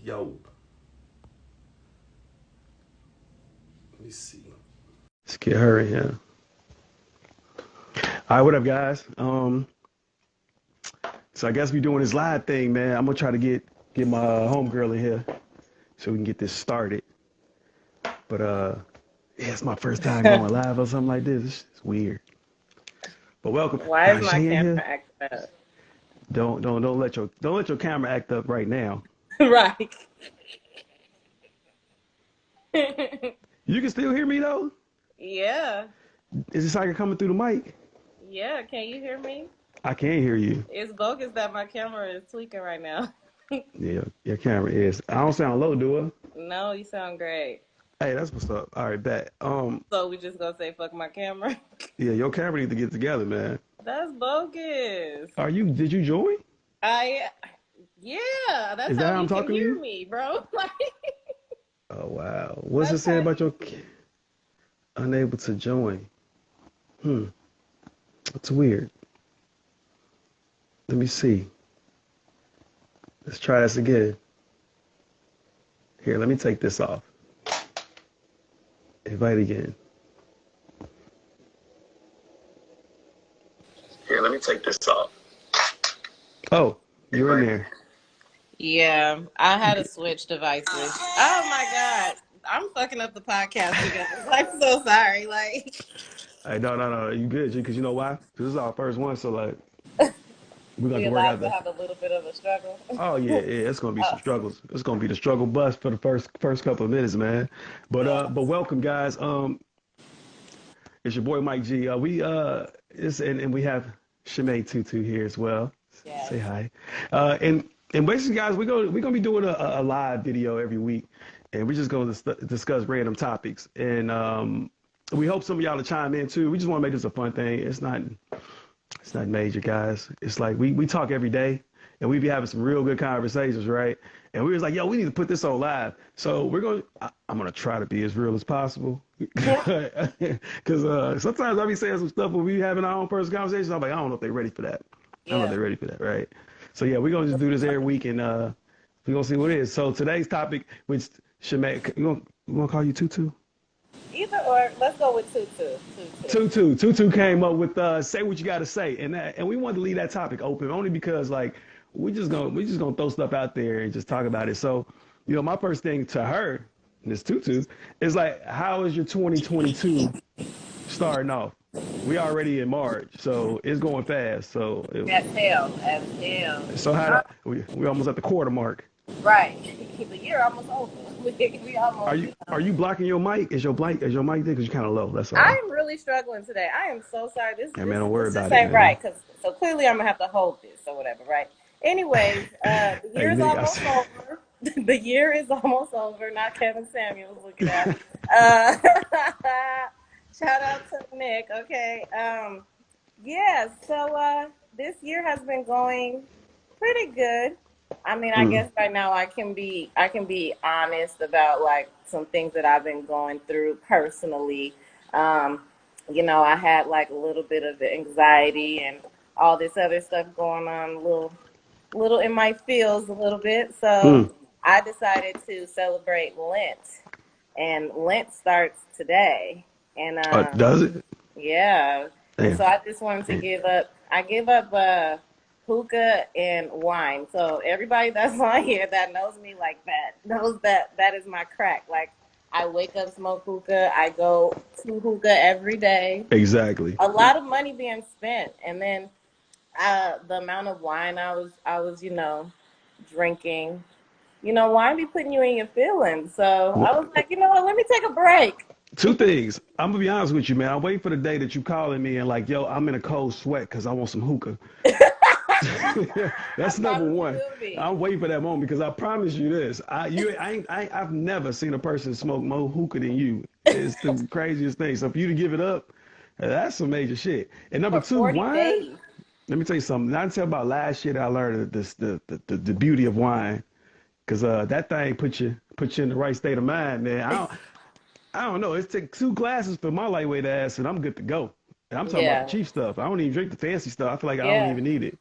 Yo, let me see. Let's get her in here. All right, what up, guys? So I guess we doing this live thing, man. I'm gonna try to get my homegirl in here so we can get this started. But yeah, it's my first time going live or something like this. It's weird. But welcome. Why Nah, is my Shay in camera here. acting up? Don't let your camera act up right now. Right. You can still hear me though. Yeah. Is this like coming through the mic? Yeah. Can you hear me? I can't hear you. It's bogus that my camera is tweaking right now. Yeah, your camera is. I don't sound low, do I? No, you sound great. Hey, that's what's up. All right, bet. So we just gonna say fuck my camera? Yeah, your camera need to get together, man. That's bogus. Did you join? I yeah, that's Is that how how I'm you can talking to hear you? me, bro. Like Oh, wow. What's it that's saying how about you your unable to join? Hmm, that's weird. Let me see. Let's try this again. Here, let me take this off. Invite again. Here, let me take this off. Oh, you're in there. Yeah, I You had to can, switch devices. Oh my God. I'm fucking up the podcast, you guys. I'm so sorry. Like hey, no. You good, G? Because you know why? 'Cause this is our first one, so like we're gonna have we to work allowed out to the. have a little bit of a struggle. Oh yeah, yeah. It's gonna be some Uh, struggles. It's gonna be the struggle bus for the first couple of minutes, man. yeah. But welcome, guys. It's your boy Mike G. And we have Shimei Tutu here as well. Yes. Say hi. And basically, guys, we're gonna be doing a live video every week, and we're just gonna discuss random topics. And we hope some of y'all to chime in too. We just want to make this a fun thing. It's not major, guys. It's like we talk every day, and we be having some real good conversations, right? And we was like, yo, we need to put this on live. So I'm gonna try to be as real as possible, because sometimes I be saying some stuff when we having our own personal conversations. I'm like, I don't know if they're ready for that. I don't know if Yeah. they're ready for that, right? So yeah, we're gonna just do this every week, and we're gonna see what it is. So today's topic, which Shemek, you want to call you Tutu? Either or, let's go with Tutu. Tutu. Tutu came up with say what you got to say, and we wanted to leave that topic open only because like we just gonna throw stuff out there and just talk about it. So, my first thing to her, Miss Tutu, is like, how is your 2022 starting off? We already in March, so it's going fast. As hell. As hell. So how Uh, do, we almost at the quarter mark. right. The year almost over. We Are almost, you are you blocking your mic? Is your mic there? Because you're kind of low. That's all. I'm really struggling today. I am so sorry. This Yeah, this man, don't worry this just about it, ain't man. right. So clearly I'm gonna have to hold this or whatever, right? Anyways, the Hey, year is Nick, I almost see. over. The year is almost over. Not Kevin Samuels looking at. Uh, shout out to Nick. Okay. Yeah. So this year has been going pretty good. I mean, I Mm. guess right now I can be honest about like some things that I've been going through personally. Um, I had like a little bit of anxiety and all this other stuff going on, a little in my feels a little bit. So Mm. I decided to celebrate Lent, and Lent starts today. And Does it? yeah. And so Damn. I just wanted to give up. I give up hookah and wine. So everybody that's on here that knows me like that knows that that is my crack. Like I wake up, smoke hookah. I go to hookah every day. Exactly. A lot of money being spent, and then the amount of wine I was drinking. Wine be putting you in your feelings. So Wha- I was like, you know what? Let me take a break. Two things. I'm gonna be honest with you, man. I'm waiting for the day that you calling me and like, yo, I'm in a cold sweat because I want some hookah. I That's number probably one. will be. I'm waiting for that moment because I promise you this. I've never seen a person smoke more hookah than you. It's the craziest thing. So for you to give it up, that's some major shit. And number For two, 40 wine. days. Let me tell you something. Not until about last year that I learned this the beauty of wine. Cause that thing put you in the right state of mind, man. I don't know. It takes two glasses for my lightweight ass, and I'm good to go. And I'm talking about the Yeah. cheap stuff. I don't even drink the fancy stuff. I feel like I don't Yeah. even need it.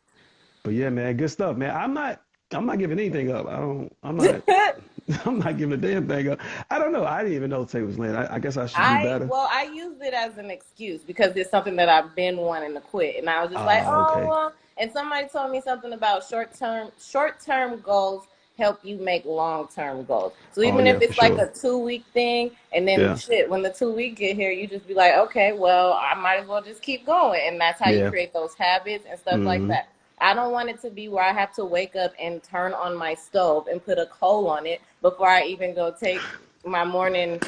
But yeah, man, good stuff, man. I'm not. I'm not giving anything up. I'm not. I'm not giving a damn thing up. I don't know. I didn't even know Tay was laying. I guess I should do better. I used it as an excuse because it's something that I've been wanting to quit, and I was just like, Ah, oh okay. well. And somebody told me something about short term goals help you make long term goals. So Oh even yeah, if for it's like sure. a 2 week thing, and then Yeah, shit, when the 2 week get here, you just be like, okay, well, I might as well just keep going, and that's how you yeah. create those habits and stuff like Hmm. that. I don't want it to be where I have to wake up and turn on my stove and put a coal on it before I even go take my morning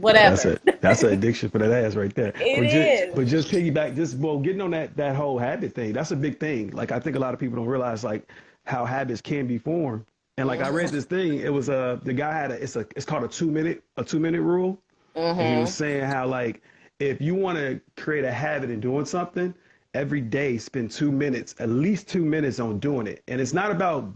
No, whatever. that's an addiction for that ass right there. It is. But just piggyback, just well, getting on that whole habit thing. That's a big thing. Like I think a lot of people don't realize like how habits can be formed. And like I read Mhm. this thing, it was the guy had it's called a 2 minute rule, and he was Mhm. saying how like if you want to create a habit in doing something every day, spend 2 minutes, at least 2 minutes on doing it. And it's not about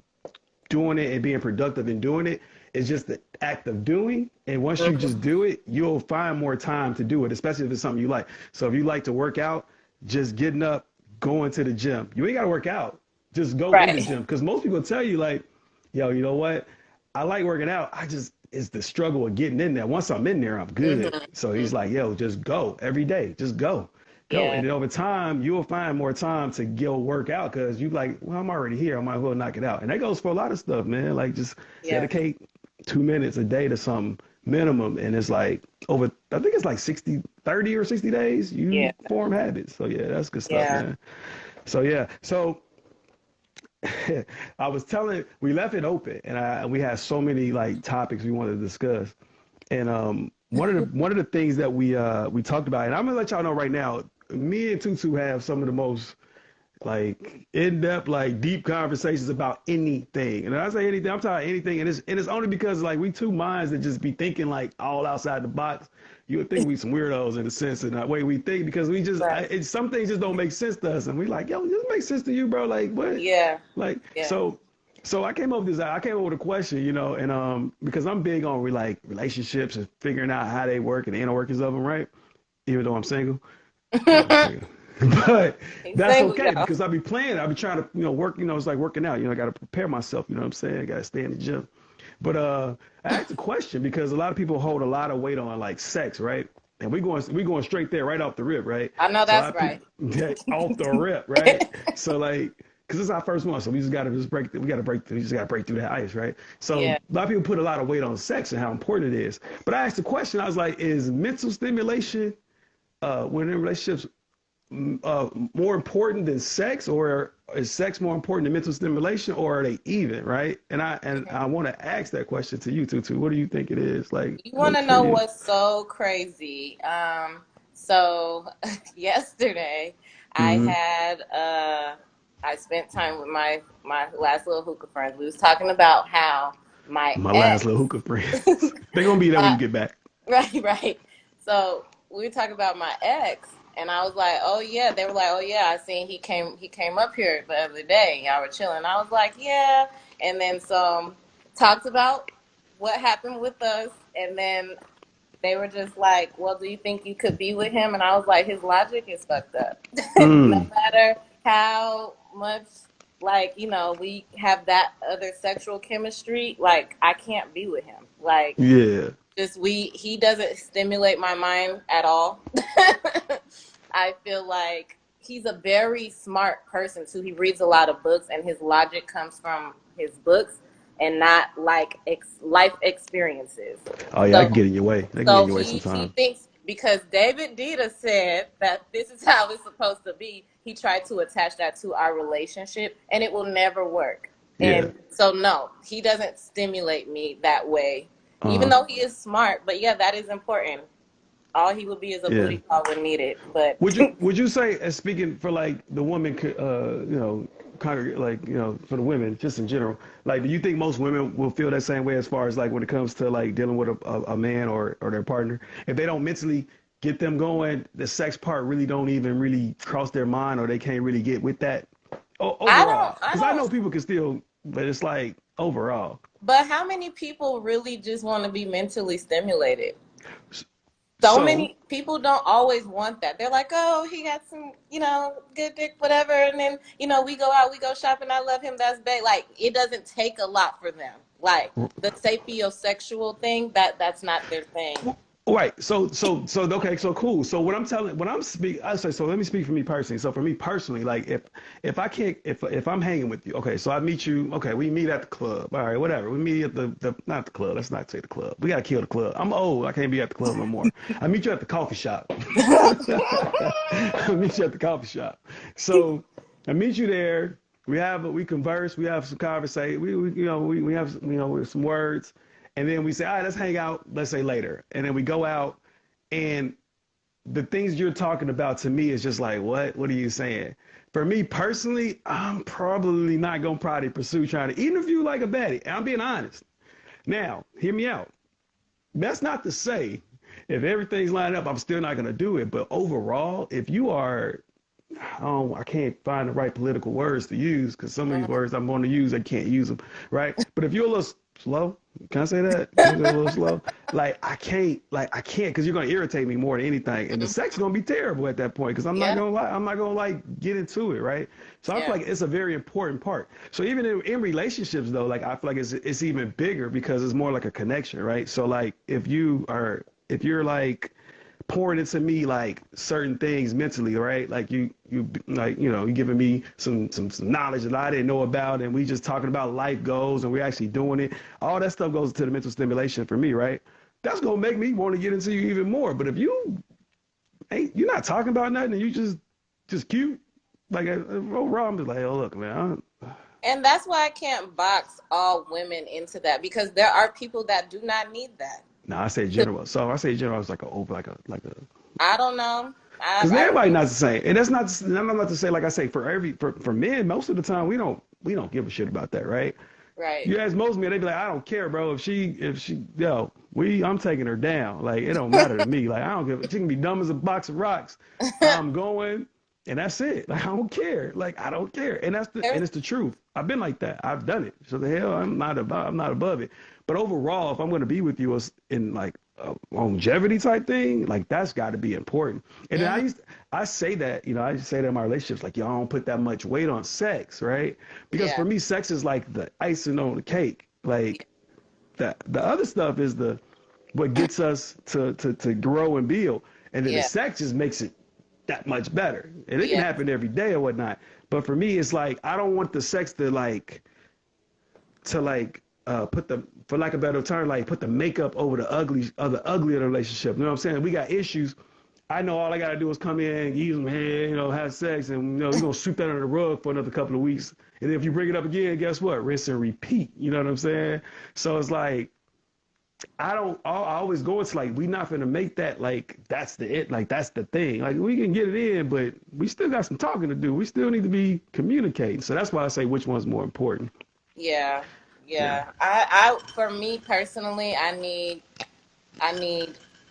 doing it and being productive in doing it. It's just the act of doing. And once you just do it, you'll find more time to do it, especially if it's something you like. So if you like to work out, just getting up, going to the gym. You ain't got to work out. Just go in the Right. gym. Because most people tell you, like, yo, you know what? I like working out. It's the struggle of getting in there. Once I'm in there, I'm good. Mhm. So he's Mhm. like, yo, just go every day. Just go. Go. Yeah. And then over time, you'll find more time to go work out because you like, well, I'm already here. I might as well knock it out. And that goes for a lot of stuff, man. Like just Yeah. dedicate 2 minutes a day to something minimum. And it's like over, I think it's like 60, 30 or 60 days, Yeah. you form habits. So yeah, that's good stuff, Yeah. man. So yeah. So I was telling, we left it open and we had so many like topics we wanted to discuss. And one of the things that we talked about, and I'm gonna let y'all know right now, me and Tutu have some of the most like in-depth, like deep conversations about anything. And when I say anything, I'm talking anything, and it's only because like we two minds that just be thinking like all outside the box. You would think we some weirdos in a sense in that way we think because we just Right. some things just don't make sense to us, and we like, yo, this makes sense to you, bro. Like what? Yeah. Like Yeah. so I came up with this. I came up with a question, and because I'm big on like relationships and figuring out how they work and the inner workings of them, right? Even though I'm single. No, I'm just saying. But He's that's single, okay y'all. because I be playing. I be trying to, work. It's like working out. I got to prepare myself. You know what I'm saying? I got to stay in the gym. But I asked a question because a lot of people hold a lot of weight on like sex, right? And we going straight there right off the rip, right? I know So a lot that's of people right. off the rip, right? So like, because it's our first one, so we just got to just break. We got to break. We just got to break through that ice, right? So Yeah. a lot of people put a lot of weight on sex and how important it is. But I asked the question. I was like, is mental stimulation when in relationships more important than sex, or is sex more important than mental stimulation, or are they even, right? And I want to ask that question to you, Tutu. What do you think it is? Like, You want what to for know you? what's so crazy? So yesterday I Hmm. had I spent time with my last little hookah friends. We was talking about how my My last ex, little hookah friends. They're gonna be there when my you get back. right, right. So we talked about my ex, and I was like, "Oh yeah." They were like, "Oh yeah, I seen he came up here the other day. Y'all were chilling." I was like, "Yeah," and then some talked about what happened with us, and then they were just like, "Well, do you think you could be with him?" And I was like, "His logic is fucked up. No Mm, matter how much." Like, we have that other sexual chemistry. Like, I can't be with him. Like, yeah, just he doesn't stimulate my mind at all. I feel like he's a very smart person too. He reads a lot of books and his logic comes from his books and not like life experiences. oh yeah, I So can get in your way. They can get in so your way he sometimes. thinks because David Dita said that this is how it's supposed to be, he tried to attach that to our relationship and it will never work. Yeah. And so no, he doesn't stimulate me that way. Even uh though he is smart, but yeah, that is important. All he would be is a yeah. booty call when needed. But Would you say, as speaking for like the woman, congregate, like for the women, just in general, like, do you think most women will feel that same way as far as like when it comes to like dealing with a man or their partner, if they don't mentally get them going, the sex part really don't even really cross their mind, or they can't really get with that I overall? don't I Because I don't know people can still, but it's like overall. but how many people really just want to be mentally stimulated? So So many people don't always want that. They're like, oh, he got some, good dick, whatever. And then, we go out, we go shopping. I love him. That's big. Like, it doesn't take a lot for them. Like the sapiosexual thing, that's not their thing. right. So okay, so cool. So when I'm speak I say so let me speak for me personally. So for me personally, like if I can't if I'm hanging with you, okay, so I meet you, okay, we meet at the club. All right, whatever. We meet at the not the club, let's not say the club. We gotta kill the club. I'm old, I can't be at the club no more. I meet you at the coffee shop. I meet you at the coffee shop. So I meet you there. We converse. We have some conversation. We have some words, and then we say, all right, let's hang out. Let's say later, and then we go out, and the things you're talking about to me is just like, what? What are you saying? For me personally, I'm probably not gonna probably pursue trying to, even if you like a baddie. And I'm being honest. Now, hear me out. That's not to say if everything's lined up, I'm still not gonna do it. But overall, if you are oh, I can't find the right political words to use because some of these words I'm going to use, I can't use them, right? But if you're a little slow, can I say that? Can I say a little slow? I can't because you're going to irritate me more than anything. And the sex is going to be terrible at that point because I'm not Yeah. going to lie, I'm not going to like get into it, right? So I feel Yeah. like it's a very important part. So even in relationships though, like I feel like it's even bigger because it's more like a connection, right? So like if you're like pouring into me like certain things mentally, right? Like you like you giving me some knowledge that I didn't know about, and we just talking about life goals, and we're actually doing it. All that stuff goes to the mental stimulation for me, right? That's gonna make me want to get into you even more. But if you're not talking about nothing, and you just cute, like overall, I'm just like, oh look, man. And that's why I can't box all women into that because there are people that do not need that. No, I say general. So I say general is like a over like a I don't know. because I everybody not the same, and that's not. I'm not to say like I say for men, most of the time we don't give a shit about that, right? right. You ask most men, they be like, I don't care, bro. If she I'm taking her down. Like it don't matter to me. Like I don't give. She can be dumb as a box of rocks. I'm going, and that's it. Like I don't care. Like I don't care, and it's the truth. I've been like that. I've done it. So the hell, I'm not above it. But overall, if I'm going to be with you in like a longevity type thing, like that's got to be important. And then Mhm. I say that, I used to say that in my relationships, like, y'all don't put that much weight on sex, right? Because Yeah. for me, sex is like the icing on the cake. Like the other stuff is what gets us to grow and build. And then the Yeah. sex just makes it that much better. And it can Yeah. happen every day or whatnot. But for me, it's like I don't want the sex to put the, for lack of a better term, like put the makeup over the ugly of the ugly of the relationship. You know what I'm saying? We got issues. I know all I gotta do is come in, use them head, have sex, and you're gonna sweep that under the rug for another couple of weeks. And then if you bring it up again, guess what? Rinse and repeat. You know what I'm saying? So it's like I always go into like we not gonna make that like that's the it, like that's the thing. Like we can get it in, but we still got some talking to do. We still need to be communicating. So that's why I say which one's more important. Yeah. Yeah. Yeah. I for me personally, I need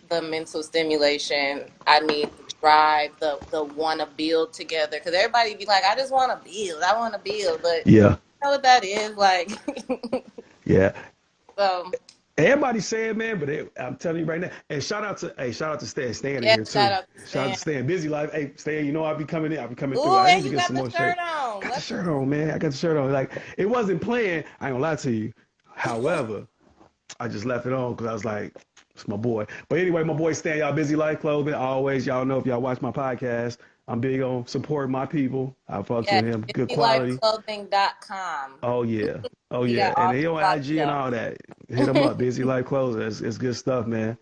the mental stimulation. I need the drive, the want to build together. Because everybody be like, I just want to build. I want to build, but Yeah. you know what that is like. Yeah. So Everybody's saying, man, but I'm telling you right now. And shout out to Stan in yeah, here shout too. out to Shout out Stan. to Stan. Busy life. Hey, Stan, I'll be coming in. I'll be coming through. Ooh, I need and to you get got some the more shirt shirt. on. Got the Let's shirt on, man. I got the shirt on. Like it wasn't planned. I ain't gonna lie to you. However, I just left it on because I was like, it's my boy. But anyway, my boy Stan, y'all Busy Life Clothing. Always, y'all know if y'all watch my podcast, I'm big on supporting my people. I fucks yeah, with him. Good quality. busylifeclothing.com. Oh yeah. Oh He yeah. got And all they the on fly IG and stuff. all that. Hit him up. Busy Life Clothing. It's good stuff, man.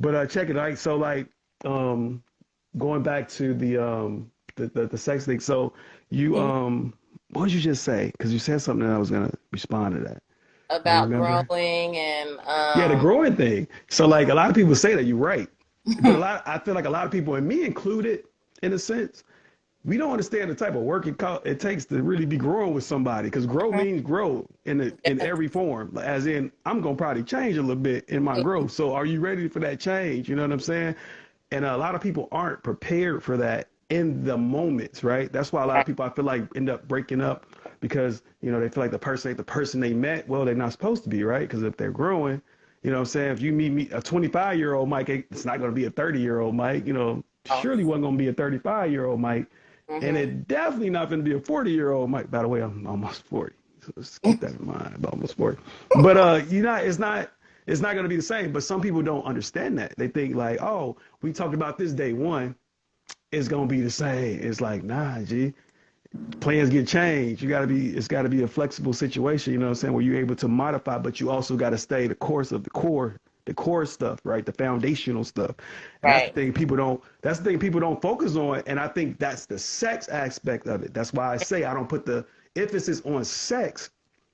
But check it out. So like um going back to the sex thing. So you Mhm. what did you just say? Because you said something and I was gonna respond to that. You About remember? growing and Yeah, the growing thing. So like a lot of people say that you're right. But I feel like a lot of people, and me included, in a sense, we don't understand the type of work it takes to really be growing with somebody. Because grow means grow in yeah, every form. As in, I'm gonna probably change a little bit in my growth. So are you ready for that change? You know what I'm saying? And a lot of people aren't prepared for that in the moments, right? That's why a lot of people I feel like end up breaking up because they feel like the person ain't the person they met. Well, they're not supposed to be, right? Because if they're growing, You know what I'm saying? If you meet me a 25-year-old Mike, it's not going to be a 30-year-old Mike. You know, Oh. surely wasn't going to be a 35-year-old Mike, and Hmm. it definitely not going to be a 40-year-old Mike. By the way, I'm almost 40, so let's keep that in mind. I'm almost 40, but you know, it's not going to be the same. But some people don't understand that. They think like, oh, we talked about this day one, it's going to be the same. It's like, nah, G, plans get changed. It's gotta be a flexible situation, you know what I'm saying, where you're able to modify, but you also gotta stay the course of the core stuff, right? The foundational stuff. And Right. that's the thing people don't focus on. And I think that's the sex aspect of it. That's why I say I don't put the emphasis on sex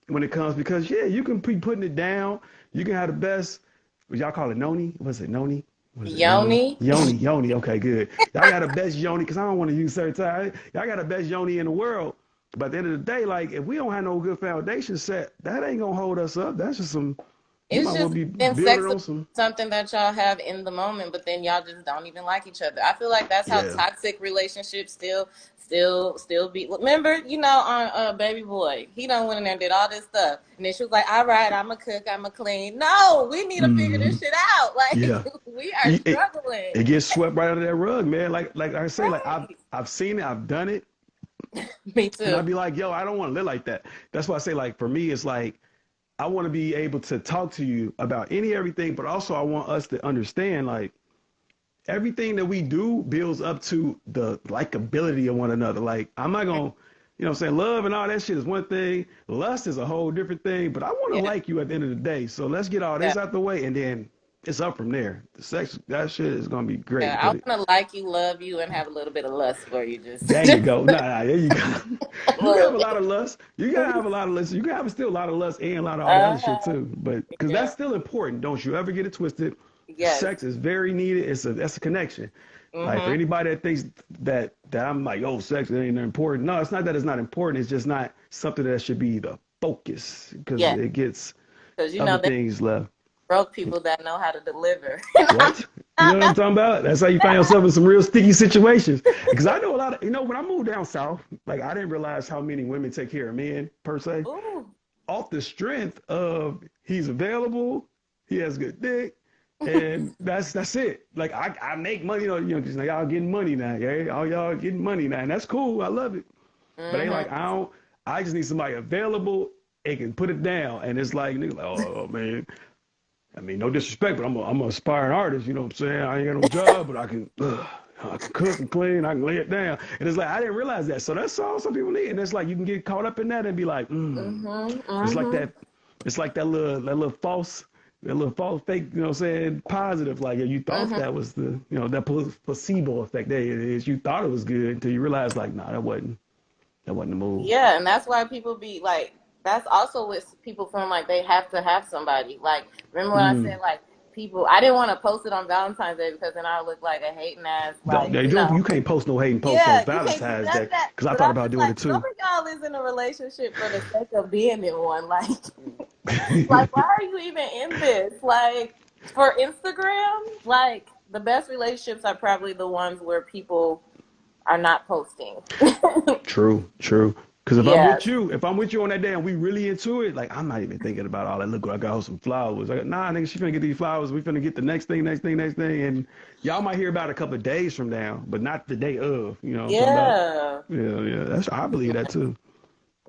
when it comes, because yeah, you can be putting it down. You can have the best, what y'all call it, noni? Was it noni? Was it noni? Yoni. Yoni. Okay, good. Y'all got the best yoni, because I don't want to use certain time. Y'all got the best yoni in the world. But at the end of the day, like, if we don't have no good foundation set, that ain't gonna hold us up. That's just some, you It's might well just be then building sex is on some, something that y'all have in the moment, but then y'all just don't even like each other. I feel like that's how yeah. toxic relationships still be. Remember, on Baby Boy, he done went in there and did all this stuff, and then she was like, "All right, I'm a cook, I'm a clean." No, we need to figure Hmm. this shit out. Like Yeah. we are It, struggling. it gets swept right under that rug, man. Like I say, like Right. I've seen it, I've done it, Me and too. I'd be like, yo, I don't want to live like that. That's why I say, like, for me, it's like I want to be able to talk to you about everything, but also I want us to understand, like, everything that we do builds up to the likability of one another. Like, I'm not gonna, you know what I'm saying, love and all that shit is one thing. Lust is a whole different thing. But I want to Yeah. like you at the end of the day. So let's get all Yeah. this out the way, and then it's up from there. The sex, that shit is gonna be Yeah, great. I But want to like you, love you, and have a little bit of lust for you. Just, there you just go. Nah, there you go. a You can little have a lot bit. of lust. You gotta have a lot of lust. You can have still a lot of lust and a lot of all the other shit Uh-huh. too. But because Yeah. that's still important. Don't you ever get it twisted. Yes. Sex is very needed. That's a connection. Like for Mm-hmm. anybody that thinks that I'm like, oh, sex it ain't important. No, it's not that it's not important. It's just not something that should be the focus because Yeah. it gets Because other they things left. broke people that know how to deliver. What? You know what I'm talking about? That's how you find yourself in some real sticky situations. Because I know a lot of, when I moved down south, like I didn't realize how many women take care of men per se, Ooh. off the strength of he's available, he has good dick, and that's it. Like I make money, because y'all getting money now, yeah, all y'all getting money now, and that's cool. I love it. But they Mm-hmm. like I don't. I just need somebody available and can put it down, and it's like, nigga, like, oh man. I mean, no disrespect, but I'm an aspiring artist. You know what I'm saying? I ain't got no job, but I can cook and clean. I can lay it down. And it's like I didn't realize that. So that's all some people need. And it's like you can get caught up in that and be like, Mm-hmm. It's like Mm-hmm. that. It's like that little false fake. You know what I'm saying? Positive. Like you thought Mm-hmm. that was that placebo effect. There it is. You thought it was good until you realized like, nah, that wasn't. That wasn't the move. Yeah, and that's why people be like, that's also what people feeling like they have to have somebody. Like, remember when I Mm. said like people? I didn't want to post it on Valentine's Day because then I would look like a hating ass, Don't, like they you don't. know. You can't post no hating posts on Yeah, you can't do Valentine's none Day of that. because I But thought I'm about just doing like, it some too. of y'all is in a relationship for the sake of being in one. Like, why are you even in this? Like, for Instagram, like the best relationships are probably the ones where people are not posting. True, true. Because Yes. if I'm with you on that day and we really into it, like I'm not even thinking about all that. Look, I got her some flowers. I got, nah, nigga, she finna get these flowers. We finna get the next thing, next thing, next thing, and y'all might hear about it a couple of days from now, but not the day of. You know what I'm talking about? Yeah. Yeah, yeah. I believe that too.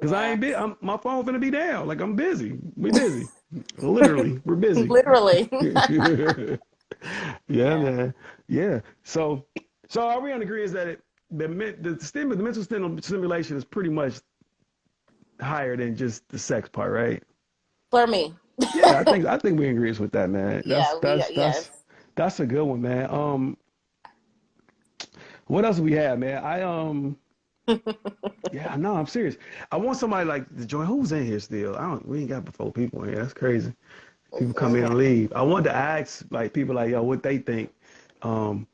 Cause I Yeah. ain't my phone finna be down. Like I'm busy. We busy. Literally, we're busy. Literally. Yeah, Yeah. man. Yeah. So are we on agreement that the mental stimulation is pretty much higher than just the sex part, right? For me. Yeah, I think we agree with that, man. Yeah, yes. That's a good one, man. What else do we have, man? Yeah, no, I'm serious. I want somebody like to join. Who's in here still? We ain't got but 4 people in here. That's crazy. People come in Mhm. and leave. I want to ask like people like, yo, what they think. Um,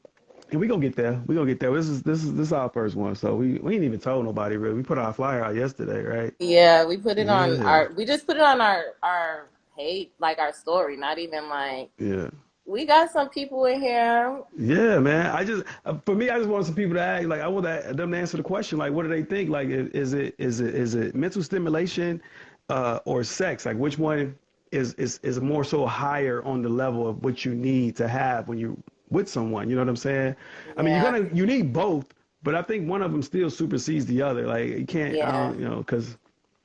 and we gonna get there. We gonna get there. This is our first one, so we ain't even told nobody really. We put our flyer out yesterday, right? Yeah, we put it on Yeah, we just put it on our page, like our story, not even like yeah, we got some people in here. yeah, man. For me, I just want some people to ask. Like, I want them to answer the question. Like, what do they think? Like, is it mental stimulation, or sex? Like, which one is more so higher on the level of what you need to have when you with someone. You know what I'm saying? I mean, Yeah. you need both, but I think one of them still supersedes the other. Like you can't, I Yeah. don't, because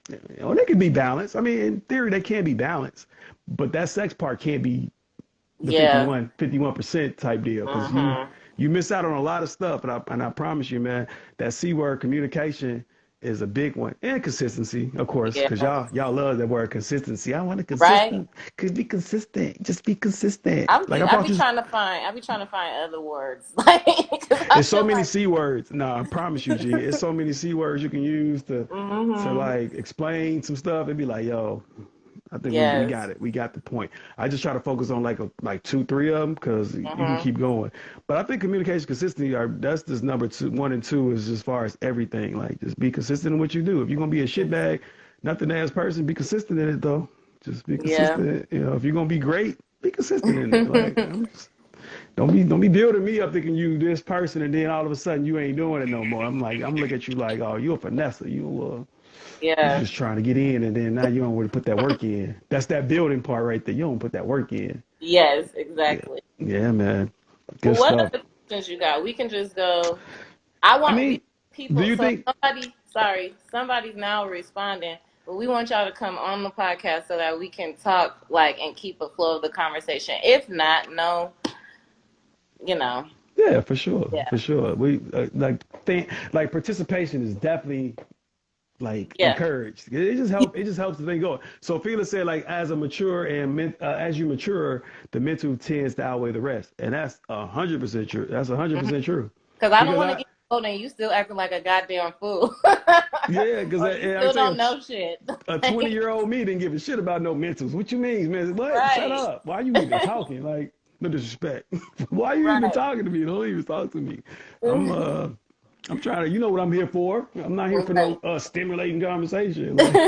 they can be balanced. I mean, in theory, they can be balanced, but that sex part can't be the Yeah. 51% type deal because Mhm. you miss out on a lot of stuff. And I promise you, man, that C word communication is a big one, and consistency, of course, because Yeah. y'all love that word consistency. I want to Right. consistent, could be consistent, just be consistent. Like I I brought be you, trying to find other words like 'cause I it's so feel many like C words. No, I promise you, G, it's so many C words you can use to mhm. like explain some stuff. It'd be like, yo, I think we Yes. got it. We got the point. I just try to focus on like two, three of them because you can Mhm. keep going. But I think communication consistency are that's just number two, one and two is as far as everything. Like just be consistent in what you do. If you're gonna be a shitbag, nothing ass person, be consistent in it though. Just be Yeah. consistent. You know, if you're gonna be great, be consistent in it. Like don't be building me up thinking you this person and then all of a sudden you ain't doing it no more. I'm looking at you like, oh, you a finesse. You Yeah. just trying to get in, and then now you don't want to put that work in. That's that building part right there. You don't put that work in. Yes, Yeah, exactly. yeah, man. Well, Good what stuff. other questions you got? We can just go. I I want we mean, do people. you So think? somebody's now responding, but we want y'all to come on the podcast so that we can talk like and keep a flow of the conversation. If not, no, you know, Yeah, for sure, yeah, for sure. We like participation is definitely like yeah, encouraged. It just helps the thing go. So Felix said like as a mature and as you mature, the mental tends to outweigh the rest, and that's 100% true. That's 100% true. because I don't Because want to I get old and you still acting like a goddamn fool, yeah, because or you I still tell you, don't know shit. a 20-year-old me didn't give a shit about no mentals. What you mean, man? What? Shut Right, up. Why are you even talking? Like, no disrespect. Why are you even right. talking to me? Don't even talk to me. I'm uh I'm trying to, you know what I'm here for. I'm not here for Right. no stimulating conversation. Like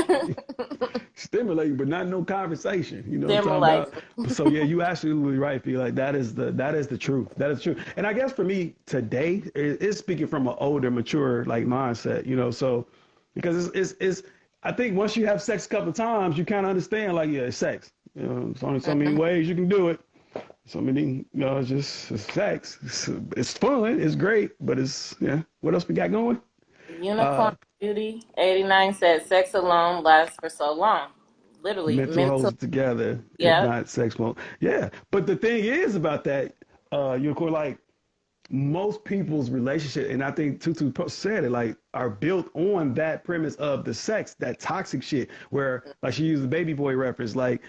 stimulating, but not no conversation. You know what I'm talking about? Stimulating. So yeah, you absolutely right. Feel like that is the truth. That is true. And I guess for me today, it's speaking from an older, mature like mindset. You know, so because it's I think once you have sex a couple of times, you kind of understand like yeah, it's sex. You know, there's only so many ways you can do it. So many, it's just it's sex. It's fun. It's great, but it's yeah. What else we got going? Unicorn Uh, Beauty 89 said sex alone lasts for so long. Literally, mental holds mental. it together. If Yeah. not, sex won't. Yeah, but the thing is about that, like most people's relationship, and I think Tutu said it, like are built on that premise of the sex, that toxic shit, where like she used the baby boy reference, like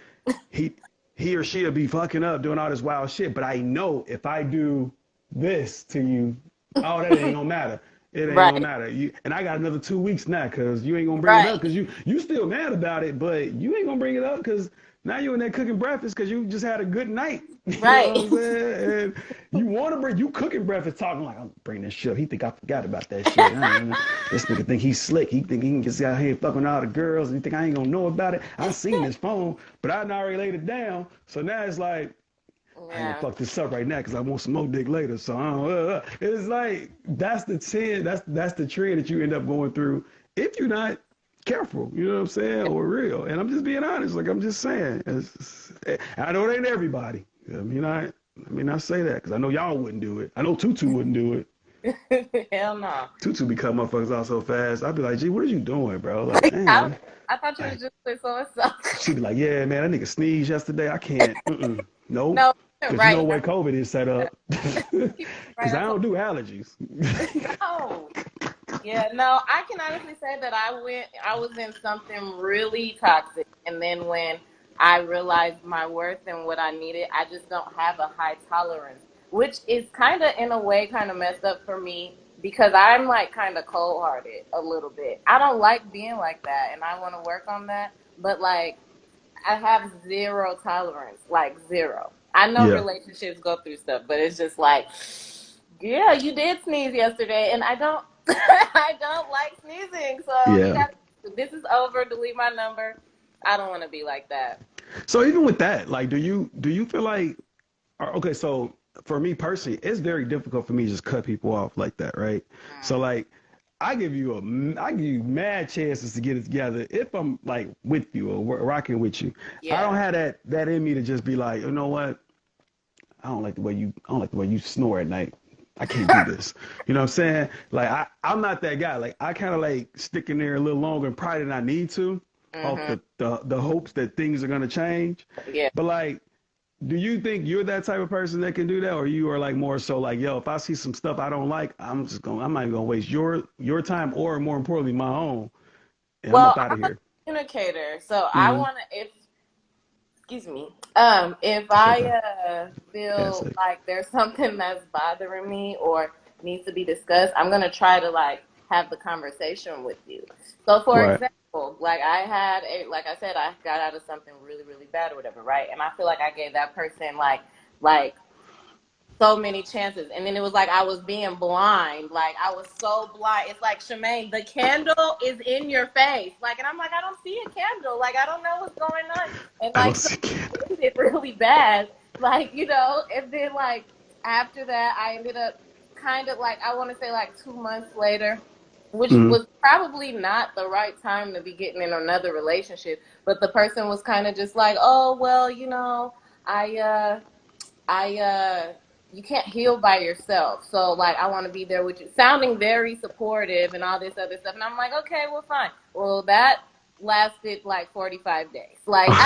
he he or she'll be fucking up doing all this wild shit, but I know if I do this to you, oh that ain't gonna matter. It ain't gonna Right. matter. And I got another 2 weeks now because you ain't gonna bring it up Right. because you still mad about it, but you ain't gonna bring it up because now you in there cooking breakfast because you just had a good night. You know Right. what I'm saying? And you want to bring you cooking breakfast talking like I'm bringing this shit. He think I forgot about that shit. This nigga think he's slick. He think he can get out here fucking all the girls and he think I ain't gonna know about it. I seen his phone, but I already laid it down. So now it's like I ain't gonna Yeah. fuck this up right now because I want some more dick later. So I don't, it's like that's the trend. That's the trend that you end up going through if you're not careful. You know what I'm saying? Or real. And I'm just being honest. Like I'm just saying. I know it ain't everybody. I say that because I know y'all wouldn't do it. I know Tutu wouldn't do it. Hell no. Tutu be cutting motherfuckers out so fast. I'd be like, gee, what are you doing, bro? Like, I, damn. I thought you was Like, just with so and so. she'd be like, yeah, man, that nigga sneezed yesterday. I can't. Nope. No, Because you know right. the way COVID is set up. Right. Because I don't do allergies. No. Yeah, no, I can honestly say that I was in something really toxic. And then when I realized my worth and what I needed, I just don't have a high tolerance, which is kind of, in a way, kind of messed up for me because I'm like kind of cold hearted a little bit. I don't like being like that and I want to work on that. But like, I have zero tolerance, like zero. I know Yeah, relationships go through stuff, but it's just like, yeah, you did sneeze yesterday, and I don't, I don't like sneezing. So you yeah. got this is over. Delete my number. I don't want to be like that. So even with that, like, do you feel like, okay, so for me personally, it's very difficult for me to just cut people off like that, right? So like, I give you mad chances to get it together if I'm like with you or rocking with you. I don't Yeah. have that in me to just be like, you know what? I don't like the way you snore at night. I can't do this. You know what I'm saying? Like I'm not that guy. Like I kind of like stick in there a little longer and probably than I need to, off Hmm. the hopes that things are gonna change. Yeah. But like, do you think you're that type of person that can do that, or you are like more so like, yo, if I see some stuff I don't like, I'm not even gonna waste your time or more importantly my own, and I'm Well, up out of I'm a here. communicator, so I Mm-hmm. want to, if, excuse me, if It's I okay. That's feel it. like there's something that's bothering me or needs to be discussed, I'm gonna try to like have the conversation with you. So, for Right. example, like like I said, I got out of something really, really bad or whatever, right? And I feel like I gave that person like so many chances. And then it was like I was being blind. Like I was so blind. It's like, Shemaine, the candle is in your face. Like, and I'm like, I don't see a candle. Like, I don't know what's going on. And I don't like, so see it. I ended really bad. Like, and then like after that, I ended up kind of like, I want to say like 2 months later, which Mm-hmm. was probably not the right time to be getting in another relationship. But the person was kind of just like, oh, well, I, you can't heal by yourself. So like, I want to be there with you, sounding very supportive and all this other stuff. And I'm like, okay, well, fine. Well, that lasted like 45 days. Like,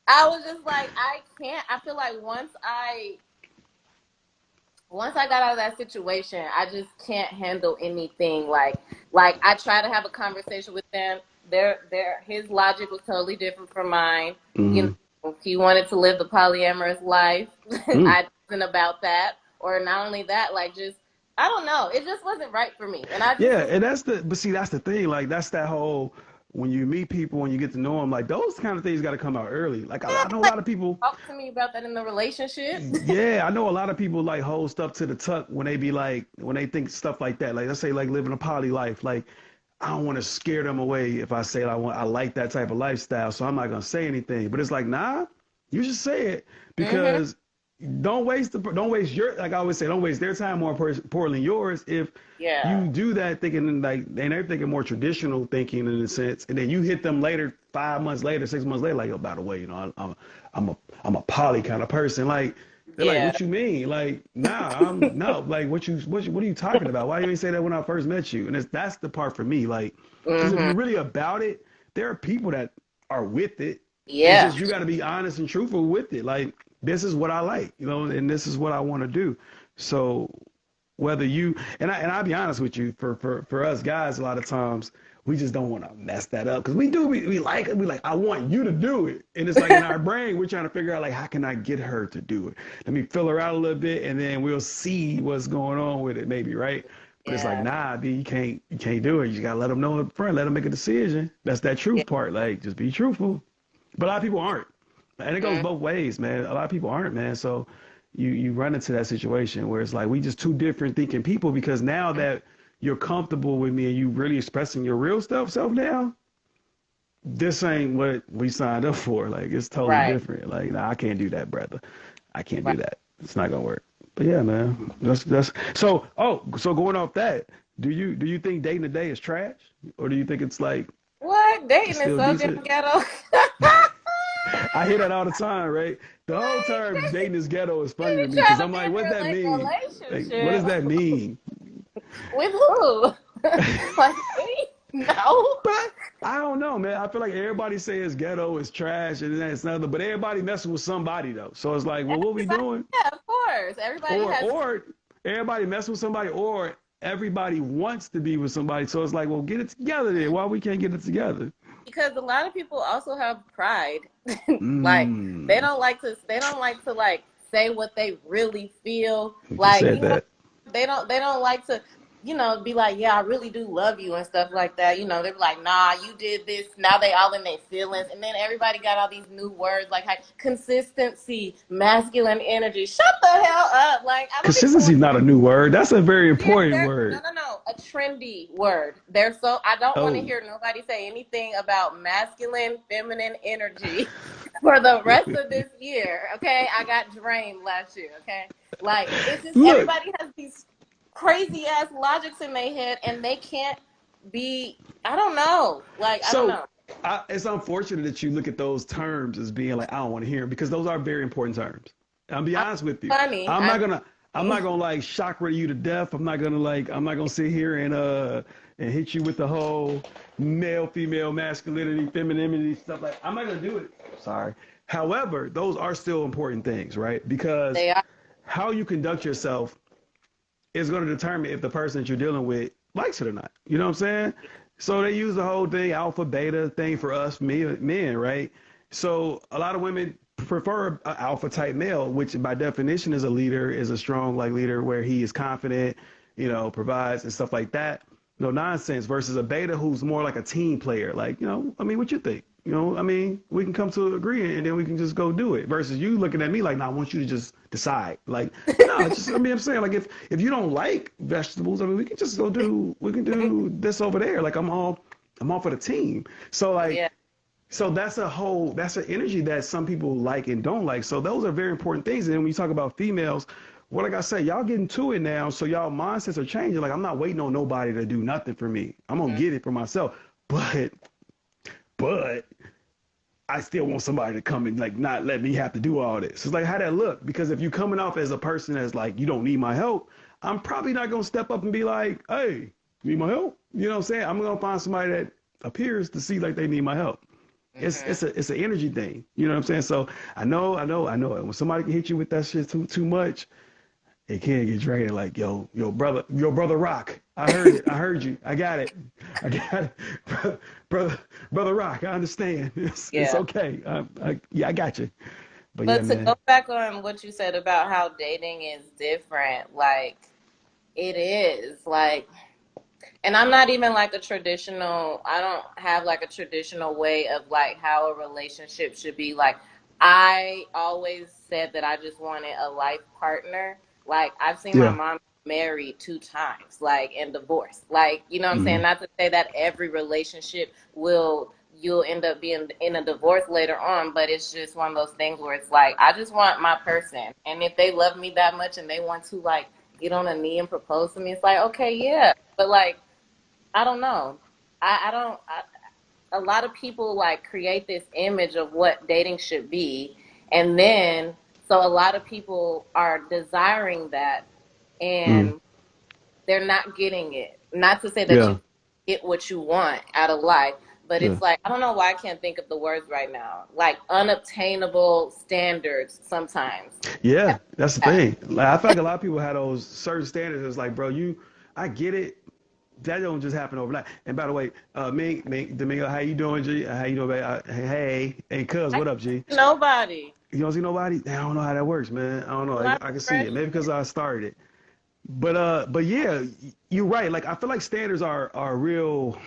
I was just like, I can't. I feel like once I got out of that situation, I just can't handle anything. Like I try to have a conversation with them. His logic was totally different from mine. You Mm-hmm. he wanted to live the polyamorous life. Mm. I wasn't about that. Or not only that, like just I don't know. It just wasn't right for me. And I just Yeah, was and but see, that's the thing. Like, that's that whole, when you meet people and you get to know them, like, those kind of things got to come out early. Like, I know a like, lot of people, talk to me about that in the relationship. yeah, I know a lot of people like hold stuff to the tuck when they be like, when they think stuff like that. Like, let's say, like, living a poly life. Like, I don't want to scare them away if I say I like that type of lifestyle, so I'm not gonna say anything. But it's like, nah, you should say it Hmm. because don't waste your, like I always say, don't waste their time more importantly yours. If Yeah. you do that thinking like, and they're thinking more traditional thinking in a sense, and then you hit them later, 5 months later, 6 months later, like, oh, by the way, I'm a poly kind of person. Like, they're like, Yeah. what you mean? Like, nah, I'm no, like, what are you talking about? Why didn't you say that when I first met you? And that's the part for me, like, because if Hmm. you're really about it, there are people that are with it. It's Yeah. just you got to be honest and truthful with it. Like, this is what I like, and this is what I want to do. So whether you and I'll be honest with you, for us guys, a lot of times we just don't want to mess that up because we like it. We like, I want you to do it, and it's like in our brain we're trying to figure out like, how can I get her to do it? Let me fill her out a little bit, and then we'll see what's going on with it, maybe, right? But it's like, Yeah. nah, B, you can't do it. You gotta let them know up front, let them make a decision. That's that Yeah. truth part. Like, just be truthful. But a lot of people aren't. And it goes Mhm. both ways, man. A lot of people aren't, man. So you run into that situation where it's like we just two different thinking people because now that you're comfortable with me and you really expressing your real self now, this ain't what we signed up for. Like, it's totally Right. different. Like, nah, I can't do that, brother. I can't Right. do that. It's not gonna work. But yeah, man. That's so. Oh, so going off that, do you think dating today is trash, or do you think it's like What? it's Dating is still so damn decent? ghetto. I hear that all the time, right? The whole term Like, dating is ghetto is you funny to be me because trying to I'm be like, in what's a that mean? Like, what does relationship that mean? with who? Like me? No. But I don't know, man. I feel like everybody say it's ghetto, it's trash, and it's nothing, but everybody messing with somebody though. So it's like, well, what we Everybody, doing? yeah, of course. Everybody has Or everybody messing with somebody, or everybody wants to be with somebody. So it's like, well, get it together then. Why we can't get it together? because a lot of people also have pride. Like Mm, they don't like to like say what they really feel. you just Like, said that. they don't like to, be like, yeah, I really do love you and stuff like that. They're like, nah, you did this. Now they all in their feelings. And then everybody got all these new words like consistency, masculine energy. Shut the hell up. Like, I don't even Consistency want is not a new word. That's a very important no, word. no, no, a trendy word. I don't want to Oh, hear nobody say anything about masculine, feminine energy for the rest of this year. Okay, I got drained last year. Okay, like it's just look, everybody has these crazy ass logics in their head, and they can't be. I don't know. Like I don't So know. it's unfortunate that you look at those terms as being like, I don't want to hear them because those are very important terms. I'll be I'm honest with you. funny. I'm not I gonna I'm not gonna like chakra you to death. I'm not gonna sit here and hit you with the whole male, female, masculinity, femininity stuff. Like I'm not gonna do it. Sorry. However, those are still important things, right? Because they are. how you conduct yourself is going to determine if the person that you're dealing with likes it or not. You know what I'm saying? So they use the whole thing, alpha, beta thing for us men, right? So a lot of women prefer an alpha type male, which by definition is a leader, is a strong like leader where he is confident, provides and stuff like that. No nonsense versus a beta who's more like a team player. Like, I mean, what you think? I mean, we can come to an agreement and then we can just go do it. Versus you looking at me like, no, I want you to just decide. Like, no, just I mean, I'm saying like if you don't like vegetables, I mean, we can do this over there. Like I'm all for the team. So like, Yeah. so that's an energy that some people like and don't like. So those are very important things. And then when you talk about females, what like I say, y'all getting to it now. So y'all mindsets are changing. Like I'm not waiting on nobody to do nothing for me. I'm gonna get it for myself. But I still want somebody to come and like not let me have to do all this. It's like how that look? Because if you coming off as a person that's like you don't need my help, I'm probably not gonna step up and be like, hey, need my help? You know what I'm saying? I'm gonna find somebody that appears to see like they need my help. It's an energy thing. You know what I'm saying? So I know. When somebody can hit you with that shit too much, it can get draining. Like brother Rock. I heard it. I heard you. I got it. I got it, brother Rock. I understand. It's Yeah. okay. Yeah, I got you. But yeah, But to man. go back on what you said about how dating is different, like it is like, and I'm not even like a traditional, I don't have like a traditional way of like how a relationship should be. Like, I always said that I just wanted a life partner. Like, I've seen my Yeah. mom married 2 times, like, and divorced. Like, you know what I'm saying? Hmm. Not to say that every relationship will, you'll end up being in a divorce later on, but it's just one of those things where it's like, I just want my person. And if they love me that much and they want to, like, get on a knee and propose to me, it's like, okay, yeah. But, like, I don't know. I don't. A lot of people like create this image of what dating should be, and then so a lot of people are desiring that, Mm. and they're not getting it. Not to say that Yeah. you get what you want out of life, but Yeah. it's like I don't know why I can't think of the words right now. Like unobtainable standards sometimes. Yeah. That's the thing. Like I feel like a lot of people have those certain standards. It's like, bro, I get it. That don't just happen overnight. And by the way, Domingo, how you doing, G? How you doing, babe? Hey, cuz, I what up, G? can't nobody. You don't see nobody? I don't know how that works, man. I don't know. My I can see it. precious. Maybe because I started it. But yeah, you're right. Like I feel like standards are real.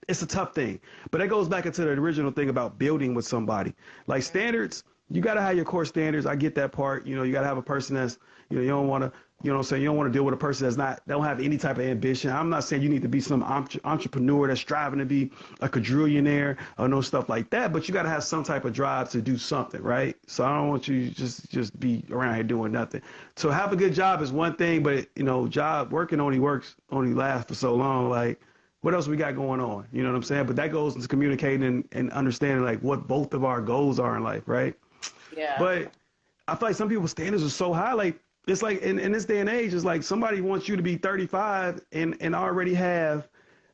It's a tough thing. But that goes back into the original thing about building with somebody. Like standards, you gotta have your core standards. I get that part. You gotta have a person that's, you don't want to, what I'm saying, you don't want to deal with a person that's not, don't have any type of ambition. I'm not saying you need to be some entrepreneur that's striving to be a quadrillionaire or no stuff like that, but you gotta have some type of drive to do something, right? So I don't want you to just be around here doing nothing. So have a good job is one thing, but job working only lasts for so long. Like what else we got going on? You know what I'm saying? But that goes into communicating and understanding like what both of our goals are in life, right? Yeah. But I feel like some people's standards are so high. Like it's like in this day and age, it's like somebody wants you to be 35 and already have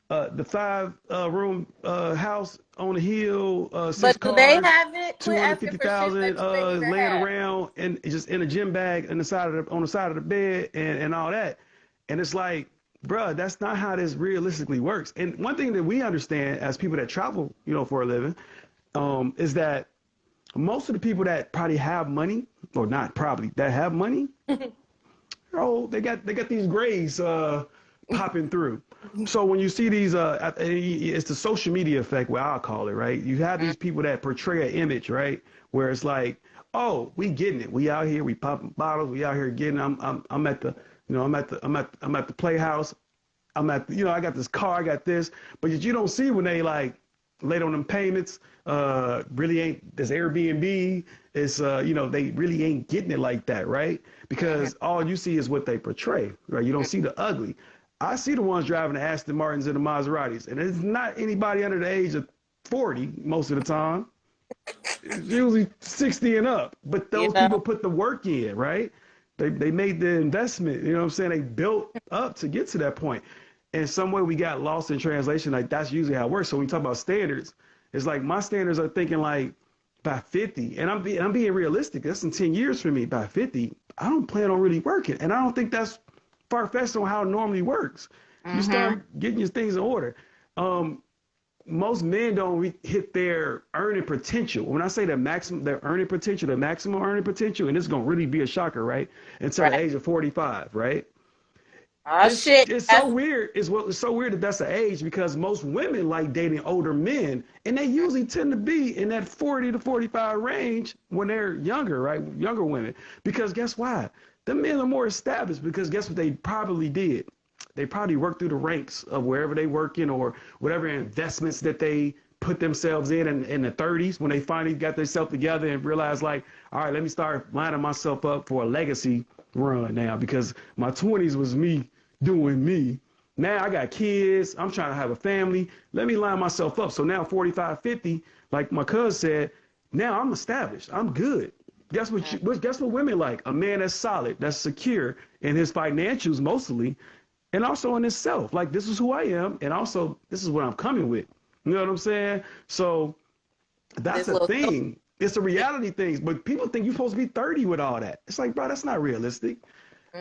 the five room house on the hill, six But do they cars, have it? two Quit hundred asking fifty for shit thousand that you ain't even laying had. around and just in a gym bag on the side of the bed and all that. And it's like, bruh, that's not how this realistically works. And one thing that we understand as people that travel, for a living, is that most of the people that probably have money, or not probably, that have money, they got these grays popping through. So when you see these, it's the social media effect, what I'll call it, right? You have these people that portray an image, right, where it's like, oh, we getting it, we out here, we popping bottles, we out here getting. I'm at the, I'm at the playhouse. I'm at, I got this car, I got this, but you don't see when they like late on them payments. Really ain't, this Airbnb. It's, they really ain't getting it like that, right? Hmm. Because all you see is what they portray, right? You don't see the ugly. I see the ones driving the Aston Martins and the Maseratis, and it's not anybody under the age of 40 most of the time. It's usually 60 and up. But You those know, people put the work in, right? They made the investment, you know what I'm saying? They built up to get to that point. And some way we got lost in translation. Like that's usually how it works. So when we talk about standards, it's like my standards are thinking like by 50, and I'm being realistic. That's in 10 years for me. By 50, I don't plan on really working, and I don't think that's far fetched on how it normally works. You hmm start getting your things in order. Um, Most men don't hit their earning potential. When I say the maximum, their earning potential, the maximum earning potential, and it's gonna really be a shocker, right? Until the right. age of 45, right? Oh It's shit. it's so That's weird. It's so weird that that's the age because most women like dating older men, and they usually tend to be in that 40 to 45 range when they're younger, right? Younger women, because guess why? The men are more established because guess what they probably did? They probably worked through the ranks of wherever they work in or whatever investments that they put themselves in the 30s when they finally got themselves together and realized like, all right, let me start lining myself up for a legacy run now because my 20s was me doing me. Now I got kids. I'm trying to have a family. Let me line myself up. So now 45, 50, like my cousin said, now I'm established. I'm good. Guess what women like? A man that's solid, that's secure in his financials mostly, and also in himself. Like this is who I am, and also this is what I'm coming with. You know what I'm saying? So that's this a little thing. It's a reality thing. But people think you're supposed to be 30 with all that. It's like, bro, that's not realistic.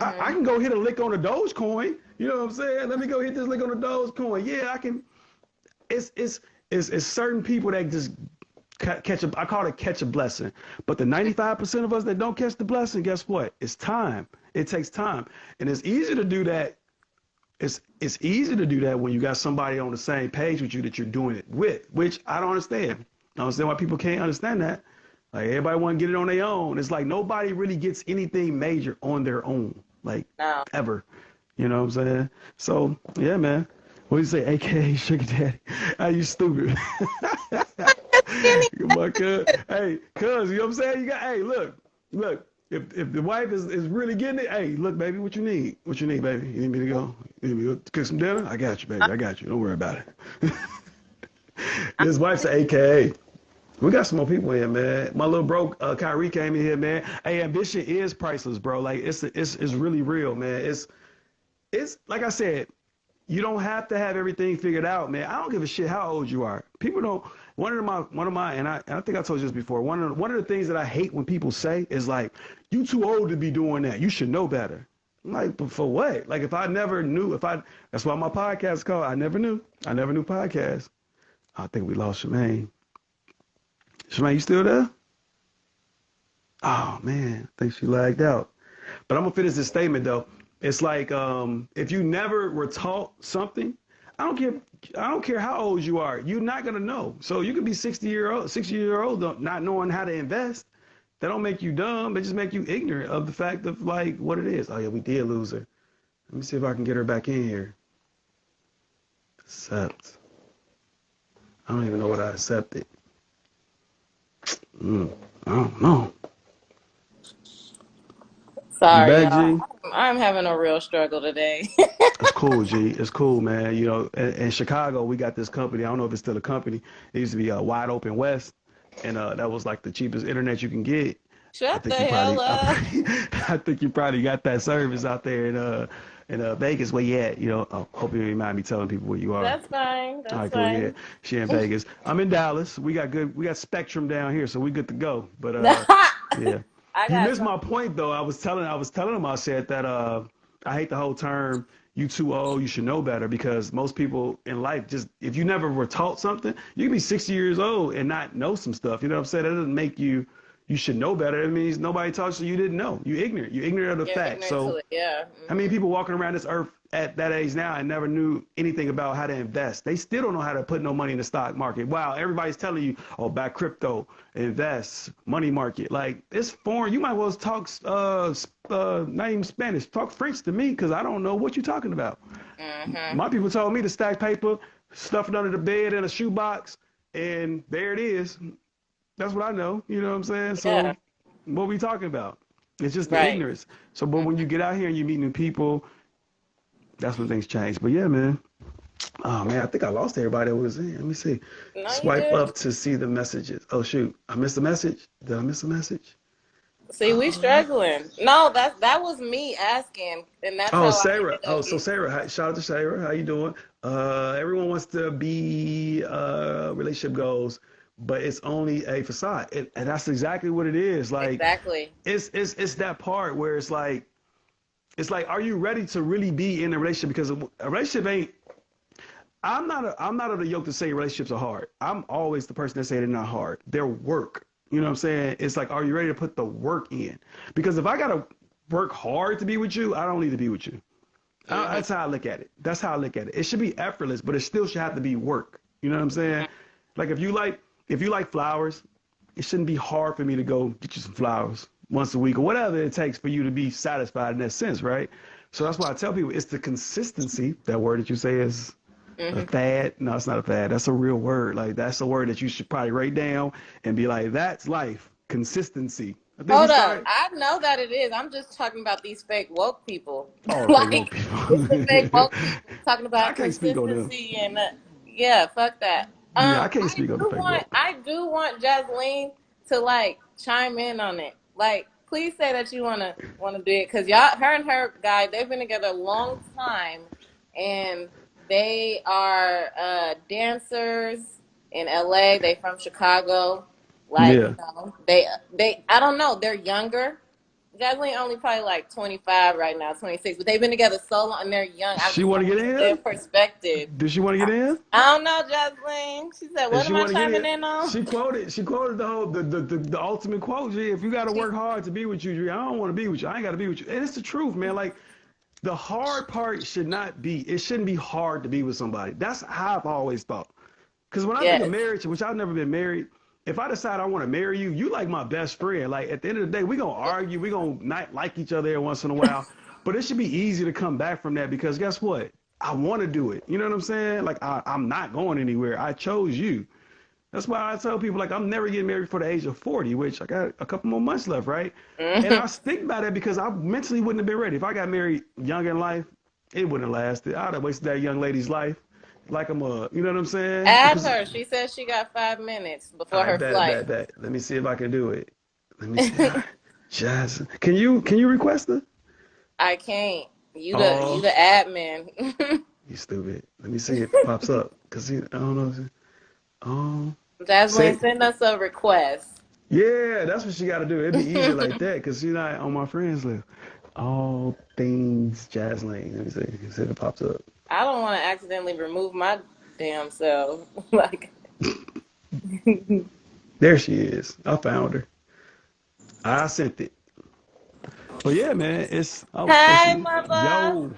I hmm can go hit a lick on the Dogecoin. You know what I'm saying? Let me go hit this lick on the Dogecoin. Yeah, I can. It's it's it's certain people that just catch a. I call it catch a blessing. But the 95% of us that don't catch the blessing, guess what? It's time. It takes time, and it's easy to do that. It's easy to do that when you got somebody on the same page with you that you're doing it with, which I don't understand. I don't understand why people can't understand that. Like everybody want to get it on their own. It's like nobody really gets anything major on their own, like no. ever. You know what I'm saying? So yeah, man. What do you say, AKA Sugar Daddy? Are you stupid? My cuz, hey, cuz, you know what I'm saying? You got, hey, look. If the wife is really getting it, hey, look, baby, what you need? What you need, baby? You need me to go? You need me to go cook some dinner? I got you, baby. I got you. Don't worry about it. His wife's an AKA. We got some more people here, man. My little bro, Kyrie came in here, man. Hey, ambition is priceless, bro. Like it's really real, man. It's like I said, you don't have to have everything figured out, man. I don't give a shit how old you are. People don't. One of my, and I think I told you this before. One of the things that I hate when people say is like, "You too old to be doing that. You should know better." I'm like, but for what? Like, if I never knew, that's why my podcast is called. I never knew. I never knew podcast. I think we lost Shemaine. Shemaine, you still there? Oh man, I think she lagged out. But I'm gonna finish this statement though. It's like if you never were taught something, I don't care. I don't care how old you are. You're not gonna know. So you could be 60-year old not knowing how to invest. That don't make you dumb. It just make you ignorant of the fact of like what it is. Oh yeah, we did lose her. Let me see if I can get her back in here. Accept. I don't even know what I accepted. I don't know. You Sorry, back, y'all. G? I'm having a real struggle today. It's cool, G. It's cool, man. You know, in Chicago, we got this company. I don't know if it's still a company. It used to be Wide Open West, and that was like the cheapest internet you can get. I Shut the think you hell probably, up. I think you probably got that service out there in Vegas. Where you at? You know, hope you don't mind me telling people where you are. That's fine. All That's right, cool. Yeah, fine. she in Vegas. I'm in Dallas. We got Spectrum down here, so we good to go. But yeah. I You got missed some. my point though. I was telling him I said that I hate the whole term you too old, you should know better because most people in life just if you never were taught something, you can be 60 years old and not know some stuff. You know what I'm saying? That doesn't make you should know better. It means nobody taught you didn't know. You ignorant. You ignorant of the You're facts. ignorant to So it. Yeah. how many people walking around this earth at that age now and never knew anything about how to invest? They still don't know how to put no money in the stock market. Wow, everybody's telling you, oh, buy crypto, invest, money market. Like it's foreign. You might as well talk not even Spanish. Talk French to me because I don't know what you're talking about. Mm-hmm. My people told me to stack paper, stuff it under the bed in a shoebox, and there it is. That's what I know. You know what I'm saying? Yeah. So what we talking about? It's just the Right. ignorance. So, but when you get out here and you meet new people, that's when things change. But yeah, man. Oh man, I think I lost everybody that was in. Let me see. No, you Swipe good. up to see the messages. Oh shoot, I missed a message. Did I miss a message? See, we Oh, struggling. No, that was me asking, and that's oh how I Sarah. ended Oh, up so getting. Sarah, shout out to Sarah. How you doing? Everyone wants to be relationship goals, but it's only a facade, and that's exactly what it is. Like Exactly. it's that part where it's like, are you ready to really be in a relationship? Because a relationship ain't. I'm not of the yoke to say relationships are hard. I'm always the person that say they're not hard. They're work. You know what I'm saying? It's like, are you ready to put the work in? Because if I gotta work hard to be with you, I don't need to be with you. Hmm. That's how I look at it. That's how I look at it. It should be effortless, but it still should have to be work. You know what I'm saying? Like if you like flowers, it shouldn't be hard for me to go get you some flowers once a week or whatever it takes for you to be satisfied in that sense, right? So that's why I tell people it's the consistency. That word that you say is a Hmm. fad. No, it's not a fad. That's a real word. Like that's a word that you should probably write down and be like, that's life. Consistency. I think we Hold up. started. I know that it is. I'm just talking about these fake woke people. Oh, fake woke Like, it's the fake people. woke people talking I about can't speak on them. consistency and yeah, fuck that. Yeah, I can't speak on the fake woke. I do want Jasleen to like chime in on it. Like, please say that you wanna do it because y'all, her and her guy, they've been together a long time, and they are dancers in LA. They from Chicago. Like, Yeah. they I don't know, they're younger. Jasmine only probably like 25 right now, 26, but they've been together so long and they're young. I She just want want to get to get their in? perspective. Does she want to get in? I don't know, Jasmine. She said, If "What she am I want to get chiming in, in on?" she quoted the whole the ultimate quote. G, if you got to She, work hard to be with you, G, I don't want to be with you. I ain't got to be with you. And it's the truth, man. Like the hard part should not be. It shouldn't be hard to be with somebody. That's how I've always thought. Because when I think of yes, marriage, which I've never been married, if I decide I want to marry you, you like my best friend. Like at the end of the day, we gonna argue, we gonna not like each other every once in a while, but it should be easy to come back from that because guess what? I want to do it. You know what I'm saying? Like I'm not going anywhere. I chose you. That's why I tell people like I'm never getting married for the age of 40, which I got a couple more months left, right? And hmm I stick by that because I mentally wouldn't have been ready. If I got married young in life, it wouldn't have lasted. I'd have wasted that young lady's life like I'm a, you know what I'm saying? add Because her. She says she got 5 minutes before I her flight. bet. Let me see if I can do it. Let me see. Jazz, can you request her? I can't. You Oh, the admin. you stupid. Let me see if it pops up. Cause I don't know. Oh, Jasmine, say send us a request. yeah. That's what she got to do. It'd be easier like that. Cause she's not on my friends list. All things Jazz Lane. Let me see if it pops up. I don't want to accidentally remove my damn self. Like, There she is. I found her. I sent it. But yeah, man. It's oh there she hey, is. mother. Yo,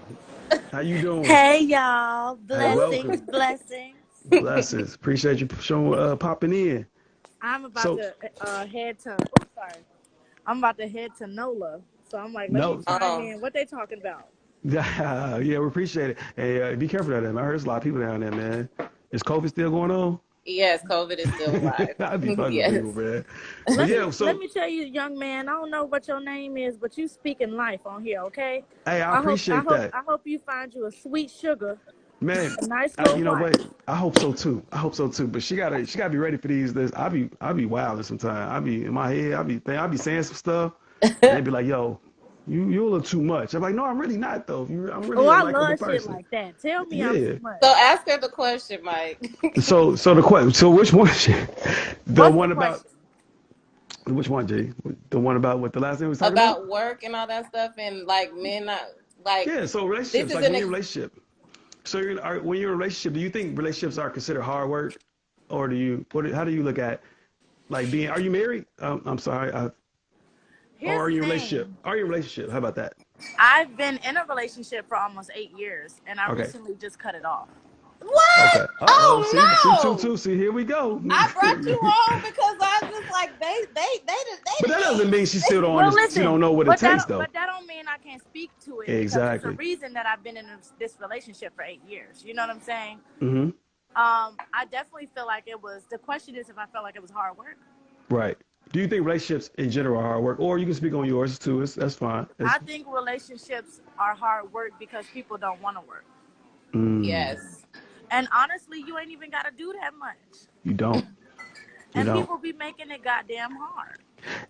how you doing? Hey y'all, Hey, blessings, welcome. blessings. Blessings. Appreciate you showing popping in. I'm about So to head to. Oops, sorry. I'm about to head to NOLA, so I'm like, let me no, chime Um, in. What they talking about? yeah, we appreciate it. Hey, be careful down there, man. I heard there's a lot of people down there, man. Is COVID still going on? yes, COVID is still alive. I'd be fucking with Yes. people, man. But Let yeah, me let so me tell you, young man. I don't know what your name is, but you speaking life on here, okay? hey, I appreciate that, I hope you find you a sweet sugar, man. a nice little You know wife. what? I hope so too. I hope so too. But she gotta be ready for these. This I be wilding sometimes. I be in my head. I be saying some stuff, and they be like, "Yo, you a little too much." I'm like, "No, I'm really not though. I'm Oh, really a I likable love shit person." like that. Tell me I'm Yeah. too much. So ask her the question, Mike. So the question. So which one? The What's the one about question? which one, Jay? The one about what the last thing we was talking about? About work and all that stuff, and like men, not like Yeah. So this relationships, is like an when you're in a ex- relationship. So when you're in a relationship, do you think relationships are considered hard work, or do you? How do you look at like being? Are you married? I'm sorry. Or Here's are the you in a relationship? thing. Are you in a relationship? How about that? I've been in a relationship for almost 8 years, and I Okay. recently just cut it off. Okay. what? Uh oh. See, two, Oh no! two. See, here we go. I brought you on because I just like But that they doesn't mean she still don't Well, understand. She listen, don't know what it takes, though. but that don't mean I can't speak to it because it's a Exactly. reason that I've been in this relationship for 8 years. You know what I'm saying? Hmm. I definitely feel like it was. The question is if I felt like it was hard work. Right. Do you think relationships in general are hard work, or you can speak on yours too? That's fine. I think relationships are hard work because people don't want to work. Mm, Yes. And honestly, you ain't even got to do that much. you don't. You And don't. people be making it goddamn hard.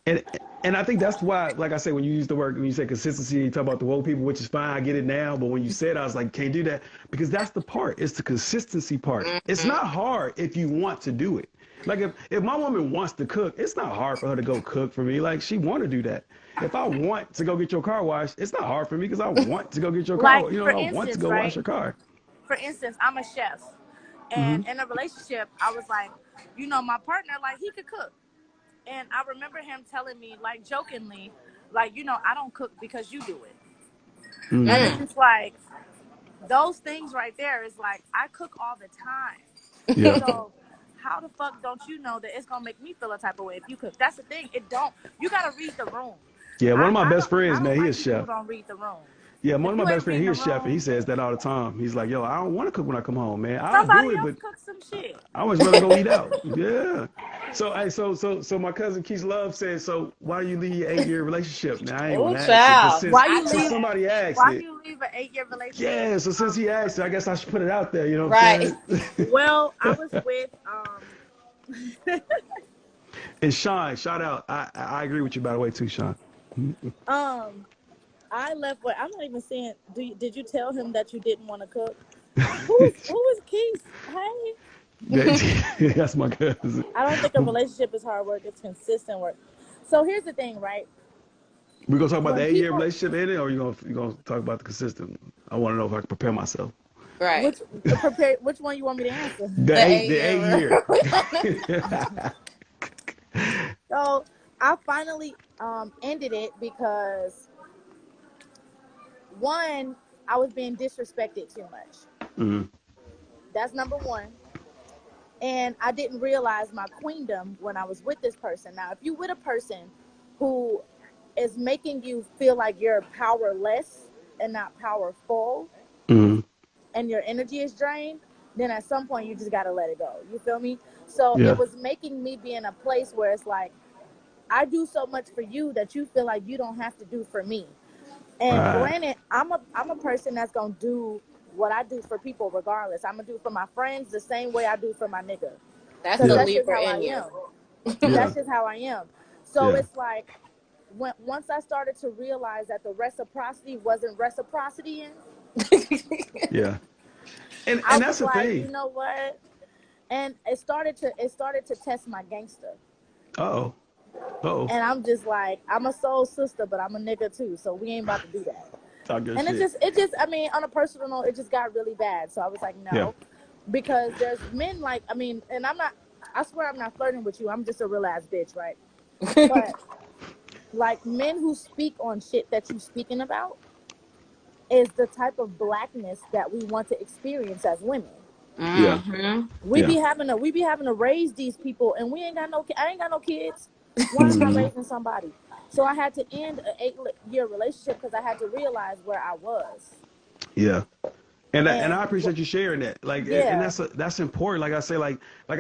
And and I think that's why, like I said, when you use the word, when you say consistency, you talk about the woke people, which is fine. I get it now. But when you said, I was like, can't do that because that's the part. It's the consistency part. It's Hmm. not hard if you want to do it. Like if my woman wants to cook, it's not hard for her to go cook for me. Like she want to do that. If I want to go get your car washed, it's not hard for me because I want to go get your Like, car. You know, for I want to instance, go wash right? your car. For instance, I'm a chef. Hmm. And in a relationship, I was like, my partner, like, he could cook. And I remember him telling me, like, jokingly, like, I don't cook because you do it. And it's Hmm. Mm. just like, those things right there is like, I cook all the time. Yeah. So how the fuck don't you know that it's gonna make me feel a type of way if you cook? That's the thing. It don't. You gotta read the room. Yeah. One I, of my I best don't I friends, man, don't he like is people who chef. don't read the room. Yeah, one If of my you best ain't friends, reading he the is chef, and he room, says that all the time. He's like, "Yo, I don't want to cook when I come home, man. I'll do somebody it, else but cook some shit. I always rather go eat out." Yeah. So, hey, so my cousin Keith Love says, "So why do you leave your 8 year relationship?" Now I ain't Oh, gonna ask it, but child. since Why I you since leave? know somebody asked Why it, you leave an 8-year relationship? yeah. So since he asked it, I guess I should put it out there. You know what that. I'm saying? Well, I was with And Sean, shout out. I agree with you by the way too, Sean. um I left. What I'm not even saying. Did you tell him that you didn't want to cook? Who is Keith? Hey, That's my cousin. I don't think a relationship is hard work. It's consistent work. So here's the thing, right? We gonna talk about the When 8 year people, relationship in it, or you gonna talk about the consistent? I want to know if I can prepare myself. Right. which prepare, which one you want me to answer? The The eight, eight the year eight year. So I finally ended it because one, I was being disrespected too much. Mhm. That's number one. And I didn't realize my queendom when I was with this person. Now, if you with a person who is making you feel like you're powerless and not powerful, Mhm. and your energy is drained, then at some point you just gotta let it go. You feel me? So it Yeah. was making me be in a place where it's like I do so much for you that you feel like you don't have to do for me. And Right. granted, I'm a person that's gonna do what I do for people regardless. I'm gonna do for my friends the same way I do for my nigga, That's because the Yeah. that's just Libra how I in you. am. Yeah. That's just how I am. So Yeah. it's like once I started to realize that the reciprocity wasn't reciprocity, Yeah. And I and was that's the like, thing. you know what? And it started to test my gangster. Uh-oh. Uh-oh. And I'm just like, I'm a soul sister, but I'm a nigga too, so we ain't about to do that. Talk your And shit. I mean, on a personal note, it just got really bad. So I was like, Yeah. no, because there's men like, I mean, and I'm not, I swear I'm not flirting with you. I'm just a real ass bitch, right? But like men who speak on shit that you speaking about is the type of blackness that we want to experience as women. Yeah. Hmm. We Yeah. be having to raise these people, and we ain't got no. I ain't got no kids. Why am I Hmm. raising somebody? So I had to end an 8-year relationship because I had to realize where I was. Yeah. And And I appreciate you sharing that. Like, and yeah, that's important. Like I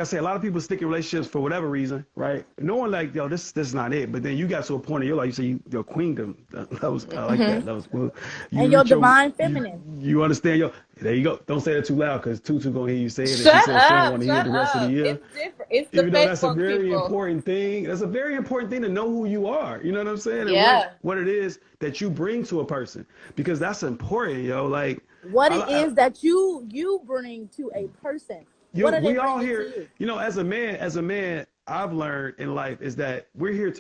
say, a lot of people stick in relationships for whatever reason, right? Knowing like, yo, this is not it. But then you got to a point in your life, you say your queendom. That was I like that. Hmm. That was cool. You and your reach your divine you feminine. you understand your. There you go. Don't say that too loud because Tutu gonna hear you say it, and she Shut said she don't up. want to hear it Shut the rest of the up. year. It's different. It's the Even though that's a Facebook very people. important thing. That's a very important thing to know who you are. You know what I'm saying? And Yeah. what it is that you bring to a person because that's important, yo. Like. What it I, is that you bring to a person? What are they we all bringing to here, you? as a man, I've learned in life is that we're here.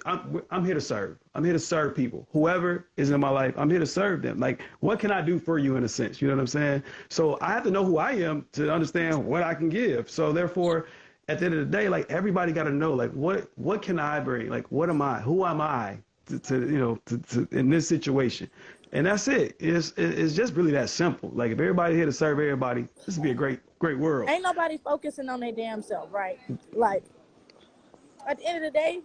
I'm here to serve. I'm here to serve people. Whoever is in my life, I'm here to serve them. Like, what can I do for you in a sense? You know what I'm saying? So I have to know who I am to understand what I can give. So therefore, at the end of the day, like everybody got to know, like what can I bring? Like, what am I? Who am I to in this situation? And that's it. It's just really that simple. Like if everybody here to serve everybody, this would be a great world. Ain't nobody focusing on their damn self, right? Like at the end of the day,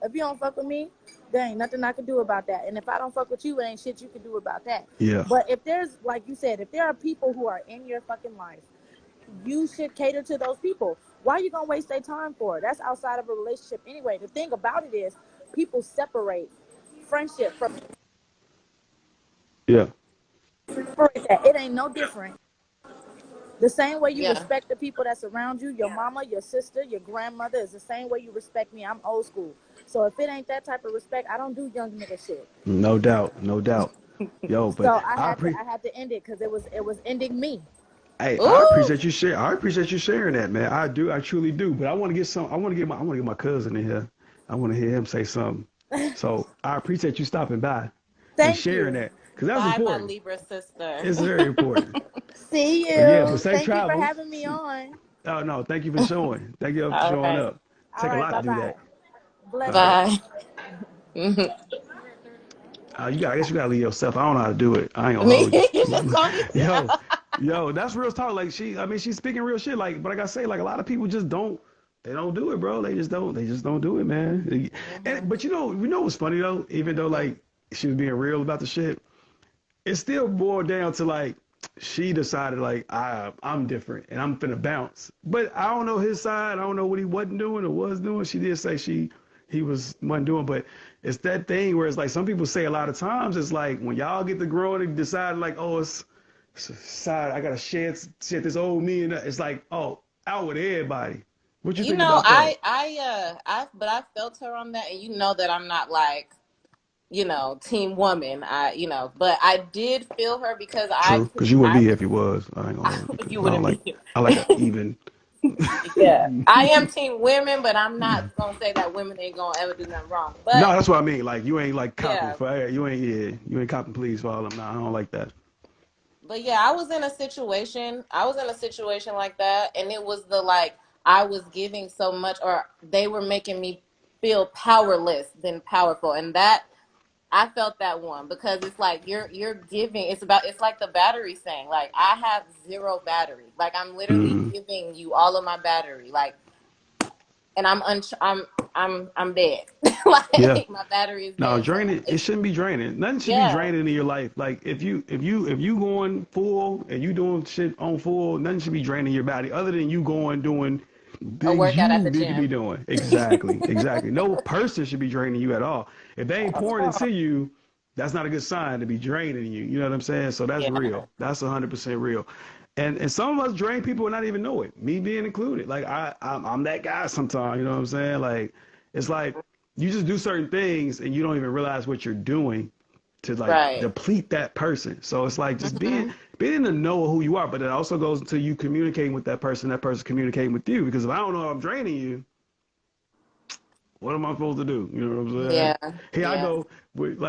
if you don't fuck with me, there ain't nothing I can do about that. And if I don't fuck with you, there ain't shit you can do about that. Yeah. But if there's, like you said, if there are people who are in your fucking life you should cater to those people. Why are you gonna waste their time for? That's outside of a relationship anyway. The thing about it is people separate friendship from Yeah. that. It ain't no different. The same way you Yeah. respect the people that's around you, your mama, your sister, your grandmother, is the same way you respect me. I'm old school. So if it ain't that type of respect, I don't do young nigga shit. No doubt. No doubt. Yo, but So I had to end it because it was ending me. hey, I Ooh. appreciate you share. I appreciate you sharing that, man. I do. I truly do. But I want to get some. I want to get my cousin in here. I want to hear him say something. So I appreciate you stopping by and Thank sharing you. that because that's Bye, my important. Libra sister. It's very important. See But yeah, but you. safe Thank you for travels. having me on. Oh no, thank you for showing. Thank you for All showing right. up. All Take a right, lot to bye do bye. that. All right. Blessings. Bye. Mhm. You got. I guess you gotta leave yourself. I don't know how to do it. I ain't gonna Me, hold you. you just told me Yo, to. that's real talk. Like I mean, she's speaking real shit. Like, but like I say, like a lot of people just don't. They don't do it, bro. They just don't. They just don't do it, man. Mhm. But you know what's funny though? Even though like she was being real about the shit, it still boiled down to like she decided like I'm different and I'm finna bounce. But I don't know his side. I don't know what he wasn't doing or was doing. She did say he wasn't doing, but it's that thing where it's like some people say a lot of times it's like when y'all get to growing and decide like it's a side I gotta shed this old me and it's like out with everybody. What you You think know, about that? but I felt her on that, and you know that I'm not like, team woman. But I did feel her because True, because you wouldn't I be here was, if you was. I ain't gonna hold you you because wouldn't be here. I like a even. Yeah, I am team women, but I'm not gonna say that women ain't gonna ever do nothing wrong. No, But that's what I mean. Like you ain't like copping yeah, for you ain't copping please for all them. Nah, I don't like that. but yeah, I was in a situation. I was in a situation like that, and it was the like I was giving so much, or they were making me feel powerless than powerful, and that I felt that one because it's like you're giving. It's like the battery saying like I have zero battery. Like I'm literally Mm, giving you all of my battery. Like, and I'm dead. yeah. Like my battery is No, dead. So draining. It it's shouldn't be draining. Nothing should be yeah, draining in your life. Like if you going full and you doing shit on full, nothing should be draining your body other than you going doing a things workout at you the need to be gym. doing. Exactly, exactly. No person should be draining you at all. If they ain't pouring into you, that's not a good sign to be draining you. You know what I'm saying? So that's Yeah, real. That's 100% real. And some of us drain people and not even know it. Me being included. Like I'm that guy sometimes. You know what I'm saying? Like it's like you just do certain things and you don't even realize what you're doing to like right. deplete that person. So it's like just Hmm. being in the know of who you are, but it also goes into you communicating with that person communicating with you. Because if I don't know I'm draining you, what am I supposed to do? You know what I'm saying? Yeah, Here I yeah. go with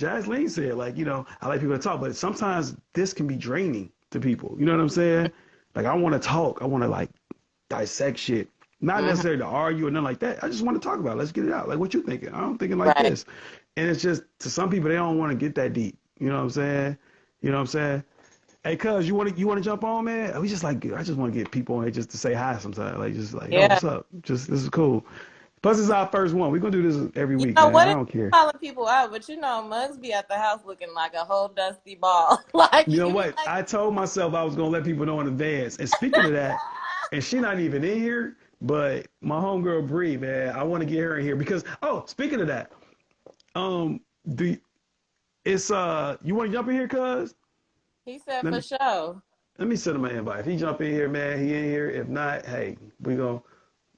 Jazz Lee said, like, you know, I like people to talk, but sometimes this can be draining to people. You know what I'm saying? Like I want to talk. I want to like dissect shit. Not Hmm. necessarily to argue or nothing like that. I just want to talk about it. Let's get it out. Like what you thinking? I'm thinking like Right. this. And it's just to some people they don't want to get that deep. You know what I'm saying? You know what I'm saying? Hey, cuz, you want to jump on, man? We just like I just want to get people on here just to say hi sometimes. Like just like, yo, Yeah. what's up? Just this is cool. Plus, it's our first one. We're gonna do this every You week, know man. what I is don't care. calling people out, but Muggs be at the house looking like a whole dusty ball. Like You know he be what? like, I told myself I was gonna let people know in advance. And speaking of that, and she not even in here, but my homegirl Bree, man, I want to get her in here because speaking of that, um, the it's you want to jump in here, cuz? he said Let for me sure. let me send him an invite. If he jump in here, man, he in here. If not, hey, we gonna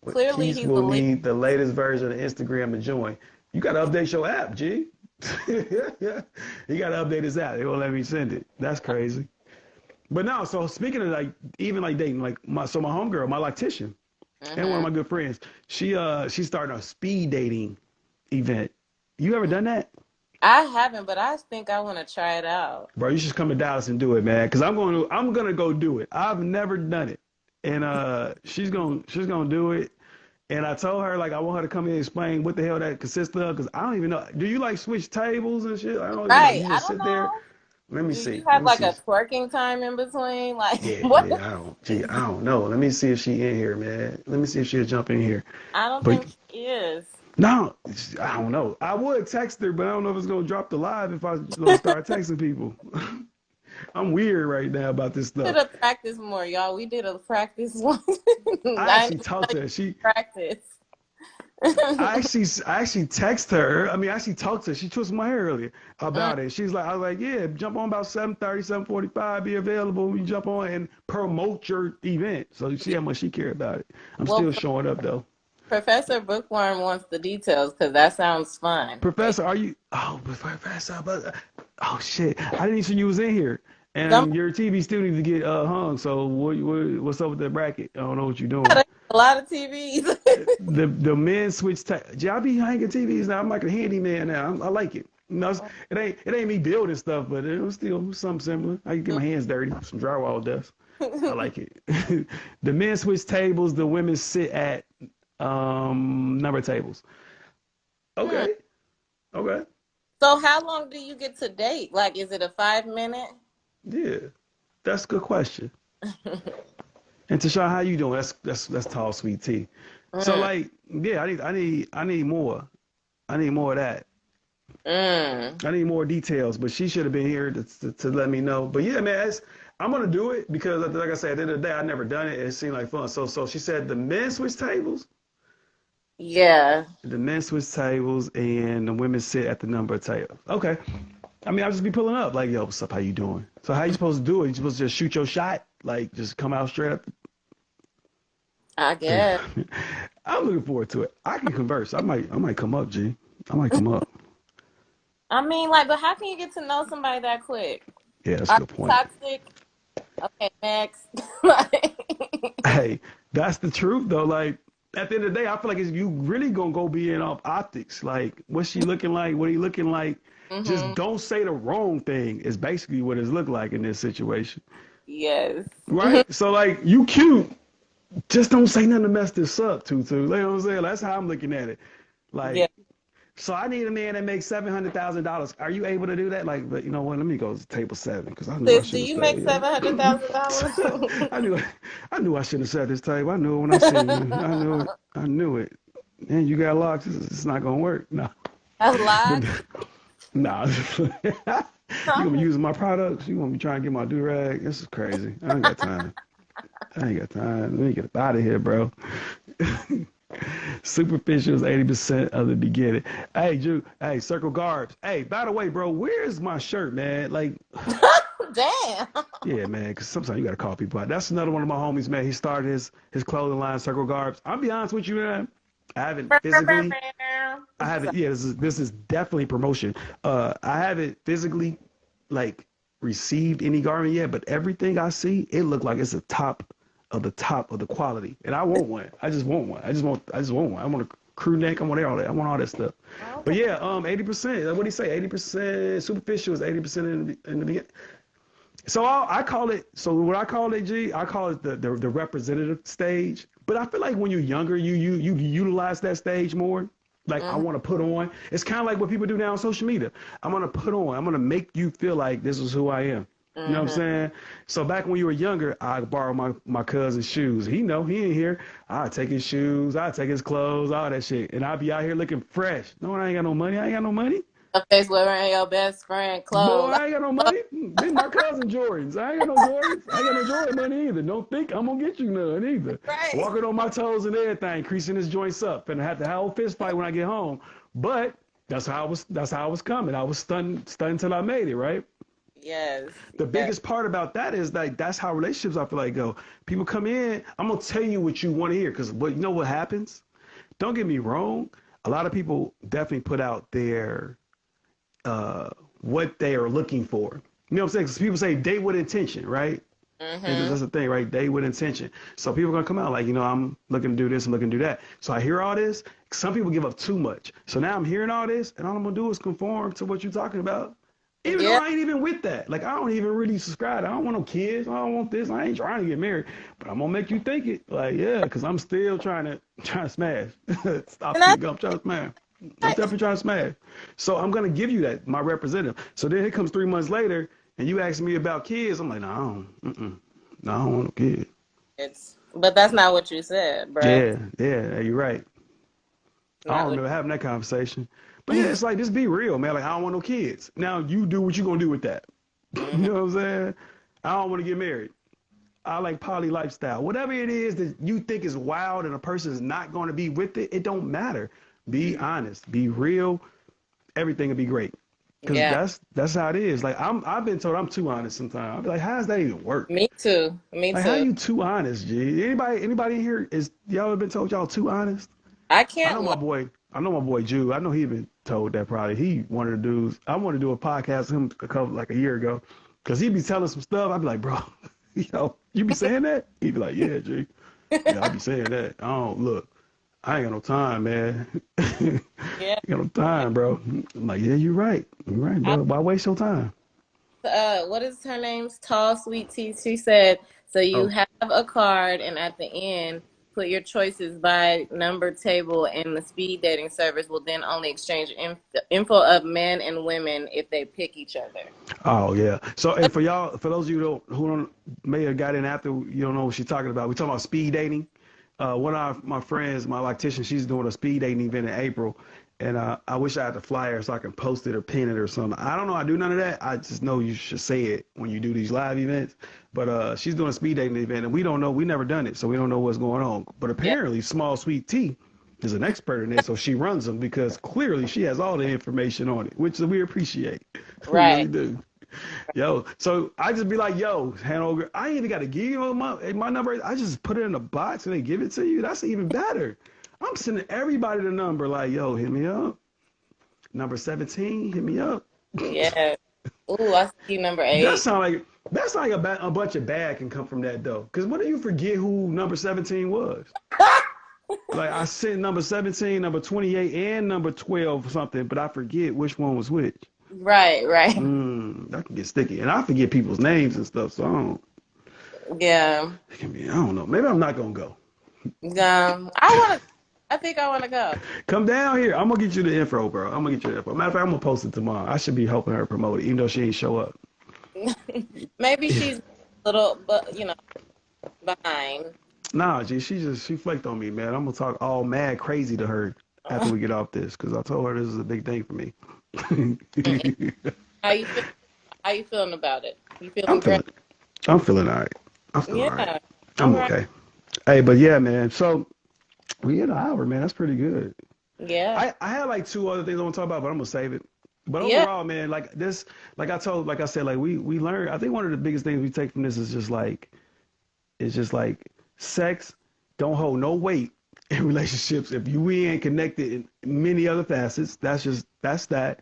Clearly Keith he's will the lead. need the latest version of Instagram to join. You gotta update your app, G. You gotta update his app. They won't let me send it. That's crazy. But no, so speaking of like even like dating, like my homegirl, my lactician, and one of Hmm. my good friends, she's starting a speed dating event. You ever done that? I haven't, but I think I want to try it out. Bro, you should come to Dallas and do it, man. Cause I'm gonna go do it. I've never done it. And she's gonna do it. And I told her like I want her to come in and explain what the hell that consists of, because I don't even know. Do you like switch tables and shit? I don't even know. Right. You I just don't sit there. know. Let me Do you see. Let have me like see. a twerking time in between? Like Yeah, what? yeah. I don't know. Let me see if she in here, man. Let me see if she'll jump in here. I don't But think she is. no, I don't know. I would text her, but I don't know if it's gonna drop the live if I gonna start texting people. I'm weird right now about this Did stuff. a practice more, y'all. We did a practice one. I I actually didn't talked to her. practice. I actually text her. I mean, I actually talked to her. She twisted my hair earlier about it. She's like, I was like, yeah, jump on about 7:30, 7:45, be available. You jump on and promote your event. So see how much she cared about it. I'm Well, still showing up though. Professor Bookworm wants the details because that sounds fun. Professor, are you? Oh, Professor, oh shit, I didn't even see you was in here. Some And your TV still needs to get hung. So what's up with that bracket? I don't know what you're doing. a lot of TVs. The men switch. I be hanging TVs now. I'm like a handyman now. I like it. You know, it ain't me building stuff, but it was still something similar. I can get my hands dirty, some drywall dust. I like it. The men switch tables. The women sit at number tables. Hmm. Okay. Okay. So how long do you get to date? Like, is it a 5 minute? Yeah. That's a good question. And Tashawn, how you doing? That's tall, sweet tea. So Mm. like, yeah, I need more. I need more of that. Mm. I need more details, but she should have been here to let me know. But yeah, man, I'm gonna do it because, like I said, at the end of the day, I never done it. It seemed like fun. So she said the men switch tables, Yeah. and the women sit at the number of tables. Okay. I mean, I'll just be pulling up like, yo, what's up? How you doing? So how you supposed to do it? You supposed to just shoot your shot, like just come out straight up. I guess. I'm looking forward to it. I can converse. I might come up, G. I might come up. I mean, like, but how can you get to know somebody that quick? Yeah, that's a Are good you point. toxic? Okay, next. Like, Hey, that's the truth though. Like at the end of the day, I feel like you really gonna go be in off optics. Like what's she looking like? What are you looking like? Just hmm don't say the wrong thing is basically what it's look like in this situation. Yes. Right? So like you cute. Just don't say nothing to mess this up, Tutu. You know what I'm saying? That's how I'm looking at it. Yeah. Like, so I need a man that makes $700,000. Are you able to do that? Like, but you know what? Let me go to table seven because I knew I Sis, do should have you make stayed. $700,000? I knew, I knew I should have set this table. I knew it when I seen you. I knew it. I knew it. And you got locked. It's not gonna work. No, That's lies. nah. You gonna be using my products? You gonna be trying to get my do rag? This is crazy. I ain't got time. I ain't got time. Let me get up out of here, bro. Superficial is 80% of the beginning. Hey, Drew. Hey, Circle Garbs. Hey, by the way, bro, where's my shirt, man? Like, Damn. yeah, man, because sometimes you got to call people out. That's another one of my homies, man. He started his clothing line, Circle Garbs. I'll be honest with you, man. I haven't physically. I haven't. Yeah, this is definitely promotion. I haven't physically like received any garment yet, but everything I see, it looked like it's the top of the quality, and I want one. I just want one. I just want one. I want a crew neck. I want all that. I want all that stuff. But yeah, 80%. What do you say? 80% superficial is 80% in the beginning. So I call it. So what I call it, G, I call it the representative stage. But I feel like when you're younger, you utilize that stage more. Like I want to put on. It's kind of like what people do now on social media. I'm gonna put on. I'm gonna make you feel like this is who I am. You know what I'm saying? So back when you were younger, I borrow my cousin's shoes. He ain't here. I take his shoes. I take his clothes, all that shit, and I'll be out here looking fresh. No, I ain't got no money. I ain't got no money. A face wearing your best friend Boy, clothes. I ain't got no money. This my cousin Jordans. I ain't got no Jordans. I ain't got no Jordan money either. Don't think I'm gonna get you none either. Right. Walking on my toes and everything, creasing his joints up, and I have to have a fist fight when I get home. But that's how I was coming. I was stunned until I made it, right? Yes. The Yes. biggest part about that is like that's how relationships I feel like go. People come in, I'm gonna tell you what you want to hear, because you know what happens? Don't get me wrong. A lot of people definitely put out their what they are looking for. You know what I'm saying? Because people say date with intention, right? And that's the thing, right? Date with intention. So people are gonna come out like, I'm looking to do this, I'm looking to do that. So I hear all this. Some people give up too much. So now I'm hearing all this, and all I'm gonna do is conform to what you're talking about. Even though Yeah. I ain't even with that. Like I don't even really subscribe. I don't want no kids. I don't want this. I ain't trying to get married. But I'm gonna make you think it. Like, yeah, because I'm still trying to smash. Stop And I, speaking. I'm trying to smash. I'm definitely trying to smash. So I'm gonna give you that, my representative. So then it comes 3 months later, and you ask me about kids. I'm like, no, no, I don't want no kids. but that's not what you said, bruh. Yeah, you're right. I Not don't what. remember having that conversation. But yeah, it's like, just be real, man. Like, I don't want no kids. Now you do what you gonna do with that. You know what I'm saying? I don't want to get married. I like poly lifestyle. Whatever it is that you think is wild and a person is not going to be with it, it don't matter. Be honest, be real. Everything will be great. Cause Yeah, that's how it is. Like I've been told I'm too honest sometimes. I'll be like, how does that even work? me too. Me Like how too. you too honest, G? Anybody in here is y'all ever been told y'all too honest? I I can't know my lie. boy. I know my boy Jew. I know he been told that probably. He one of the dudes. I wanted to do a podcast with him like a year ago, cause he be telling some stuff. I'd be like, bro, you be saying that? He'd be like, yeah, G. Yeah, I be saying that. I don't look. I ain't got no time, man. ain't Yeah. got no time, bro. I'm like, yeah, you're right. You're right, I, bro. Why waste your time? what is her name? Tall Sweet Tea. She said, so you Oh, have a card, and at the end, put your choices by number table, and the speed dating service will then only exchange info of men and women if they pick each other. oh yeah. So, and for y'all, for those of you who don't may have got in after, you don't know what she's talking about. We talking about speed dating. One of my friends, my lactician, she's doing a speed dating event in April, and I wish I had the flyer so I can post it or pin it or something. I don't know. I do none of that. I just know you should say it when you do these live events. But she's doing a speed dating event, and we don't know. We never done it, so we don't know what's going on. But Yeah. apparently, Small Sweet Tea is an expert in it, so she runs them because clearly she has all the information on it, which we appreciate. We really Right. do. Yo, so I just be like, yo, Hanover, I ain't even got to give you my number. I just put it in a box and they give it to you. That's even better. I'm sending everybody the number like, yo, hit me up. Number 17, hit me up. Yeah. Ooh, I see number That 8. sound like a bunch of bad can come from that though. Because what do you forget who number 17 was? Like I sent number 17, number 28, and number 12 or something, but I forget which one was which. Right, right. That can get sticky. And I forget people's names and stuff, so I don't. Yeah. It can be, I don't know. Maybe I'm not gonna go. I think I wanna go. Come down here. I'm gonna get you the info, bro. I'm gonna get you the info. Matter of fact, I'm gonna post it tomorrow. I should be helping her promote it, even though she ain't show up. Maybe she's a little, but behind. Nah, G, she flaked on me, man. I'm gonna talk all mad crazy to her after we get off this, because I told her this is a big thing for me. How you feel? How you feeling about it? You I'm feeling great? feeling I'm feeling all right. I'm feeling all right. Yeah. All I'm right. okay. Hey, but yeah, man. So we hit an hour, man. That's pretty good. Yeah. I had like two other things I want to talk about, but I'm gonna save it. But Yeah. overall, man, like this, like I said, like we learned. I think one of the biggest things we take from this is just like sex don't hold no weight in relationships if we ain't connected in many other facets. That's that.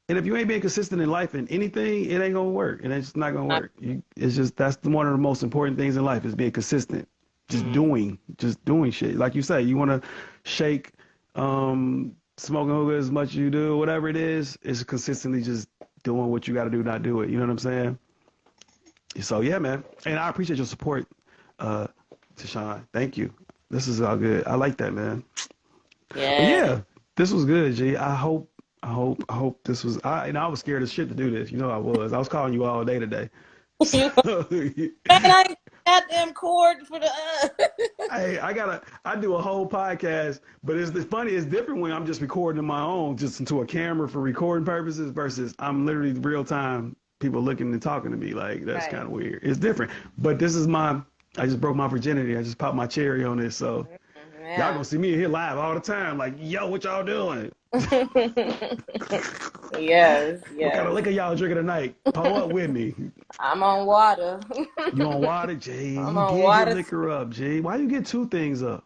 And if you ain't being consistent in life in anything, it ain't gonna work. And it's just not gonna work. It's just that's one of the most important things in life is being consistent. Just doing shit. Like you say, you want to shake, smoking hookah as much as you do, whatever it is consistently just doing what you got to do, not do it. You know what I'm saying? So yeah, man. And I appreciate your support, Tashawn. Thank you. This is all good. I like that, man. But Yeah. yeah, this was good, G. I hope this was. I was scared as shit to do this. You know I was. I was calling you all day today. So, Man, I got them cord for the. hey, I do a whole podcast, but it's funny. It's different when I'm just recording on my own, just into a camera for recording purposes, versus I'm literally real time. People looking and talking to me like that's Right. kind of weird. It's different, but this is I just broke my virginity. I just popped my cherry on this, so y'all Yeah. gonna see me in here live all the time. Like, yo, what y'all doing? Yes. What kind Yes. of liquor y'all drinking tonight? Pull up with me. I'm on water. You on water, G? I'm You on did get water liquor up, G. Why you get two things up?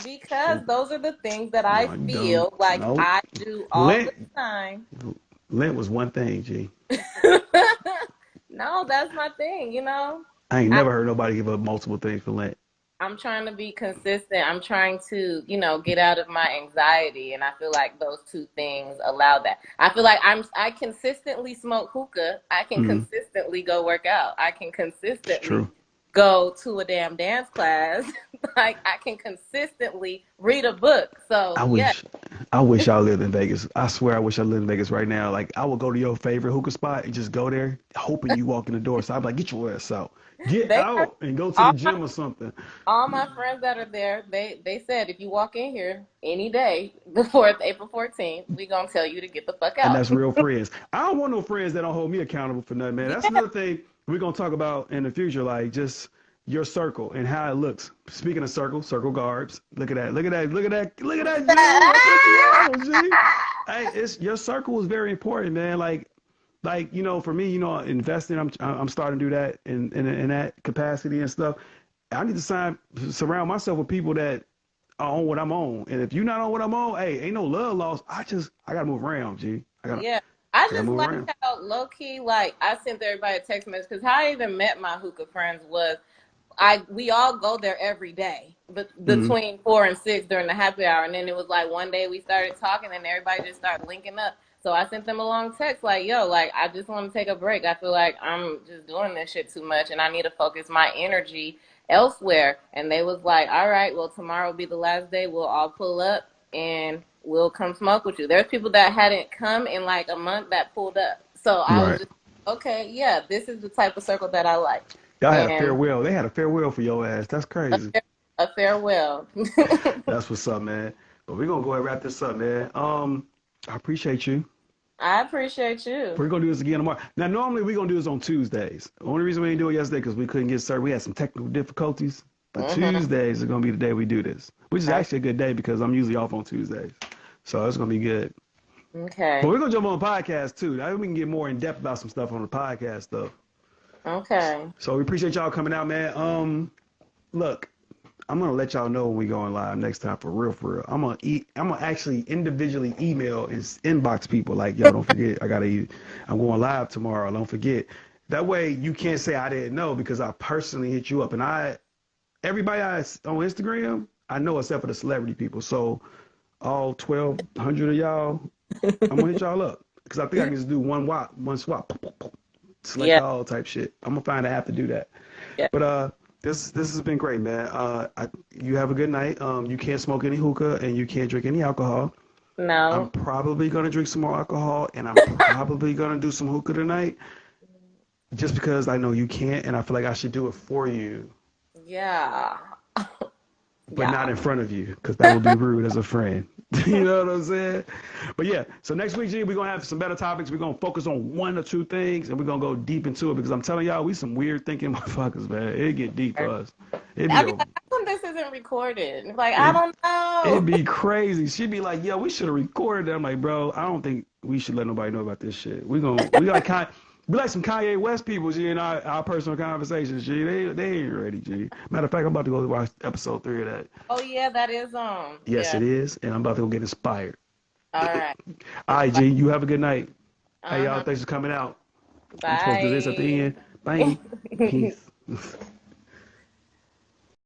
because those are the things that I No, you don't. feel like Nope. I do all the Lent, time. Lent was one thing, G. No, that's my thing, you know. I ain't I, never heard nobody give up multiple things for Lent. I'm trying to be consistent. I'm trying to, get out of my anxiety, and I feel like those two things allow that. I feel like I consistently smoke hookah. I can Hmm. consistently go work out. I can It's consistently true. go to a damn dance class. Like I can consistently read a book. I So, yeah. wish, I wish I lived in Vegas. I swear I wish I lived in Vegas right now. Like I would go to your favorite hookah spot and just go there, hoping you walk in the door. So I'm like, get your ass out. Get They out and go to the all gym or something. all my friends that are there, they said if you walk in here any day before April 14th, we gonna tell you to get the fuck And out. that's real friends. I don't want no friends that don't hold me accountable for nothing, man. That's Yeah, another thing we're gonna talk about in the future, like just your circle and how it looks. Speaking of circle garbs. Look at that. Look at that. Look at that. Look at that, G. I put you on, G. Hey, it's your circle is very important, man. Like for me, investing. I'm starting to do that in that capacity and stuff. I need to surround myself with people that are on what I'm on. And if you're not on what I'm on, hey, ain't no love lost. I gotta move around, G. yeah. I I gotta just move like around. how low key, like I sent everybody a text message because how I even met my hookah friends was we all go there every day, but Mm-hmm. between 4 and 6 during the happy hour, and then it was like one day we started talking, and everybody just started linking up. So I sent them a long text like, "Yo, like I just want to take a break. I feel like I'm just doing this shit too much, and I need to focus my energy elsewhere." And they was like, "All right, well tomorrow will be the last day. We'll all pull up and we'll come smoke with you." There's people that hadn't come in like a month that pulled up, so I was Right. just okay. Yeah, this is the type of circle that I like, Y'all had a and farewell. They had a farewell for your ass. That's a, crazy. a farewell. That's what's up, man. But we're gonna go ahead and wrap this up, man. I appreciate you. I appreciate you. We're gonna do this again tomorrow. Now, normally we're gonna do this on Tuesdays. The only reason we didn't do it yesterday because we couldn't get started. We had some technical difficulties. But Hmm. Tuesdays is gonna be the day we do this, which is actually a good day because I'm usually off on Tuesdays. So it's gonna be good. But Okay. we're gonna jump on the podcast too. Now we can get more in depth about some stuff on the podcast stuff. Okay. So we appreciate y'all coming out, man. Look, I'm gonna let y'all know when we going live next time for real, for real. I'm gonna actually individually email and inbox people like, yo, don't forget, I'm going live tomorrow. Don't forget. That way you can't say I didn't know because I personally hit you up and everybody on Instagram, I know except for the celebrity people. So all 1,200 of y'all, I'm gonna hit y'all up because I think I can just do one swap, select Yeah. all type shit. I'm gonna find an app to do that. Yeah. But this has been great, man. You have a good night. You can't smoke any hookah and you can't drink any alcohol. I'm No. probably gonna drink some more alcohol and I'm probably gonna do some hookah tonight, just because I know you can't and I feel like I should do it for you, Yeah. but Yeah. not in front of you, because that would be rude as a friend. You know what I'm saying? But yeah, so next week, G, we're gonna have some better topics. We're gonna focus on one or two things, and we're gonna go deep into it because I'm telling y'all, we some weird thinking motherfuckers, man. It get deep for us. It be I mean, a, like, how come this isn't recorded? Like, I it don't it know. be crazy. She'd be like, "Yo, we should have recorded that." I'm like, "Bro, I don't think we should let nobody know about this shit. We like we like some Kanye West people, G, in our personal conversations, G. They ain't ready, G. Matter of fact, I'm about to go watch episode 3 of that. Oh yeah, that is on. Yes, Yeah. it is, and I'm about to go get inspired. All right. All right, G, you have a good night. Hey, y'all, Uh-huh. thanks for coming out. I'm supposed to do this at the Bye. end. Bye. Peace.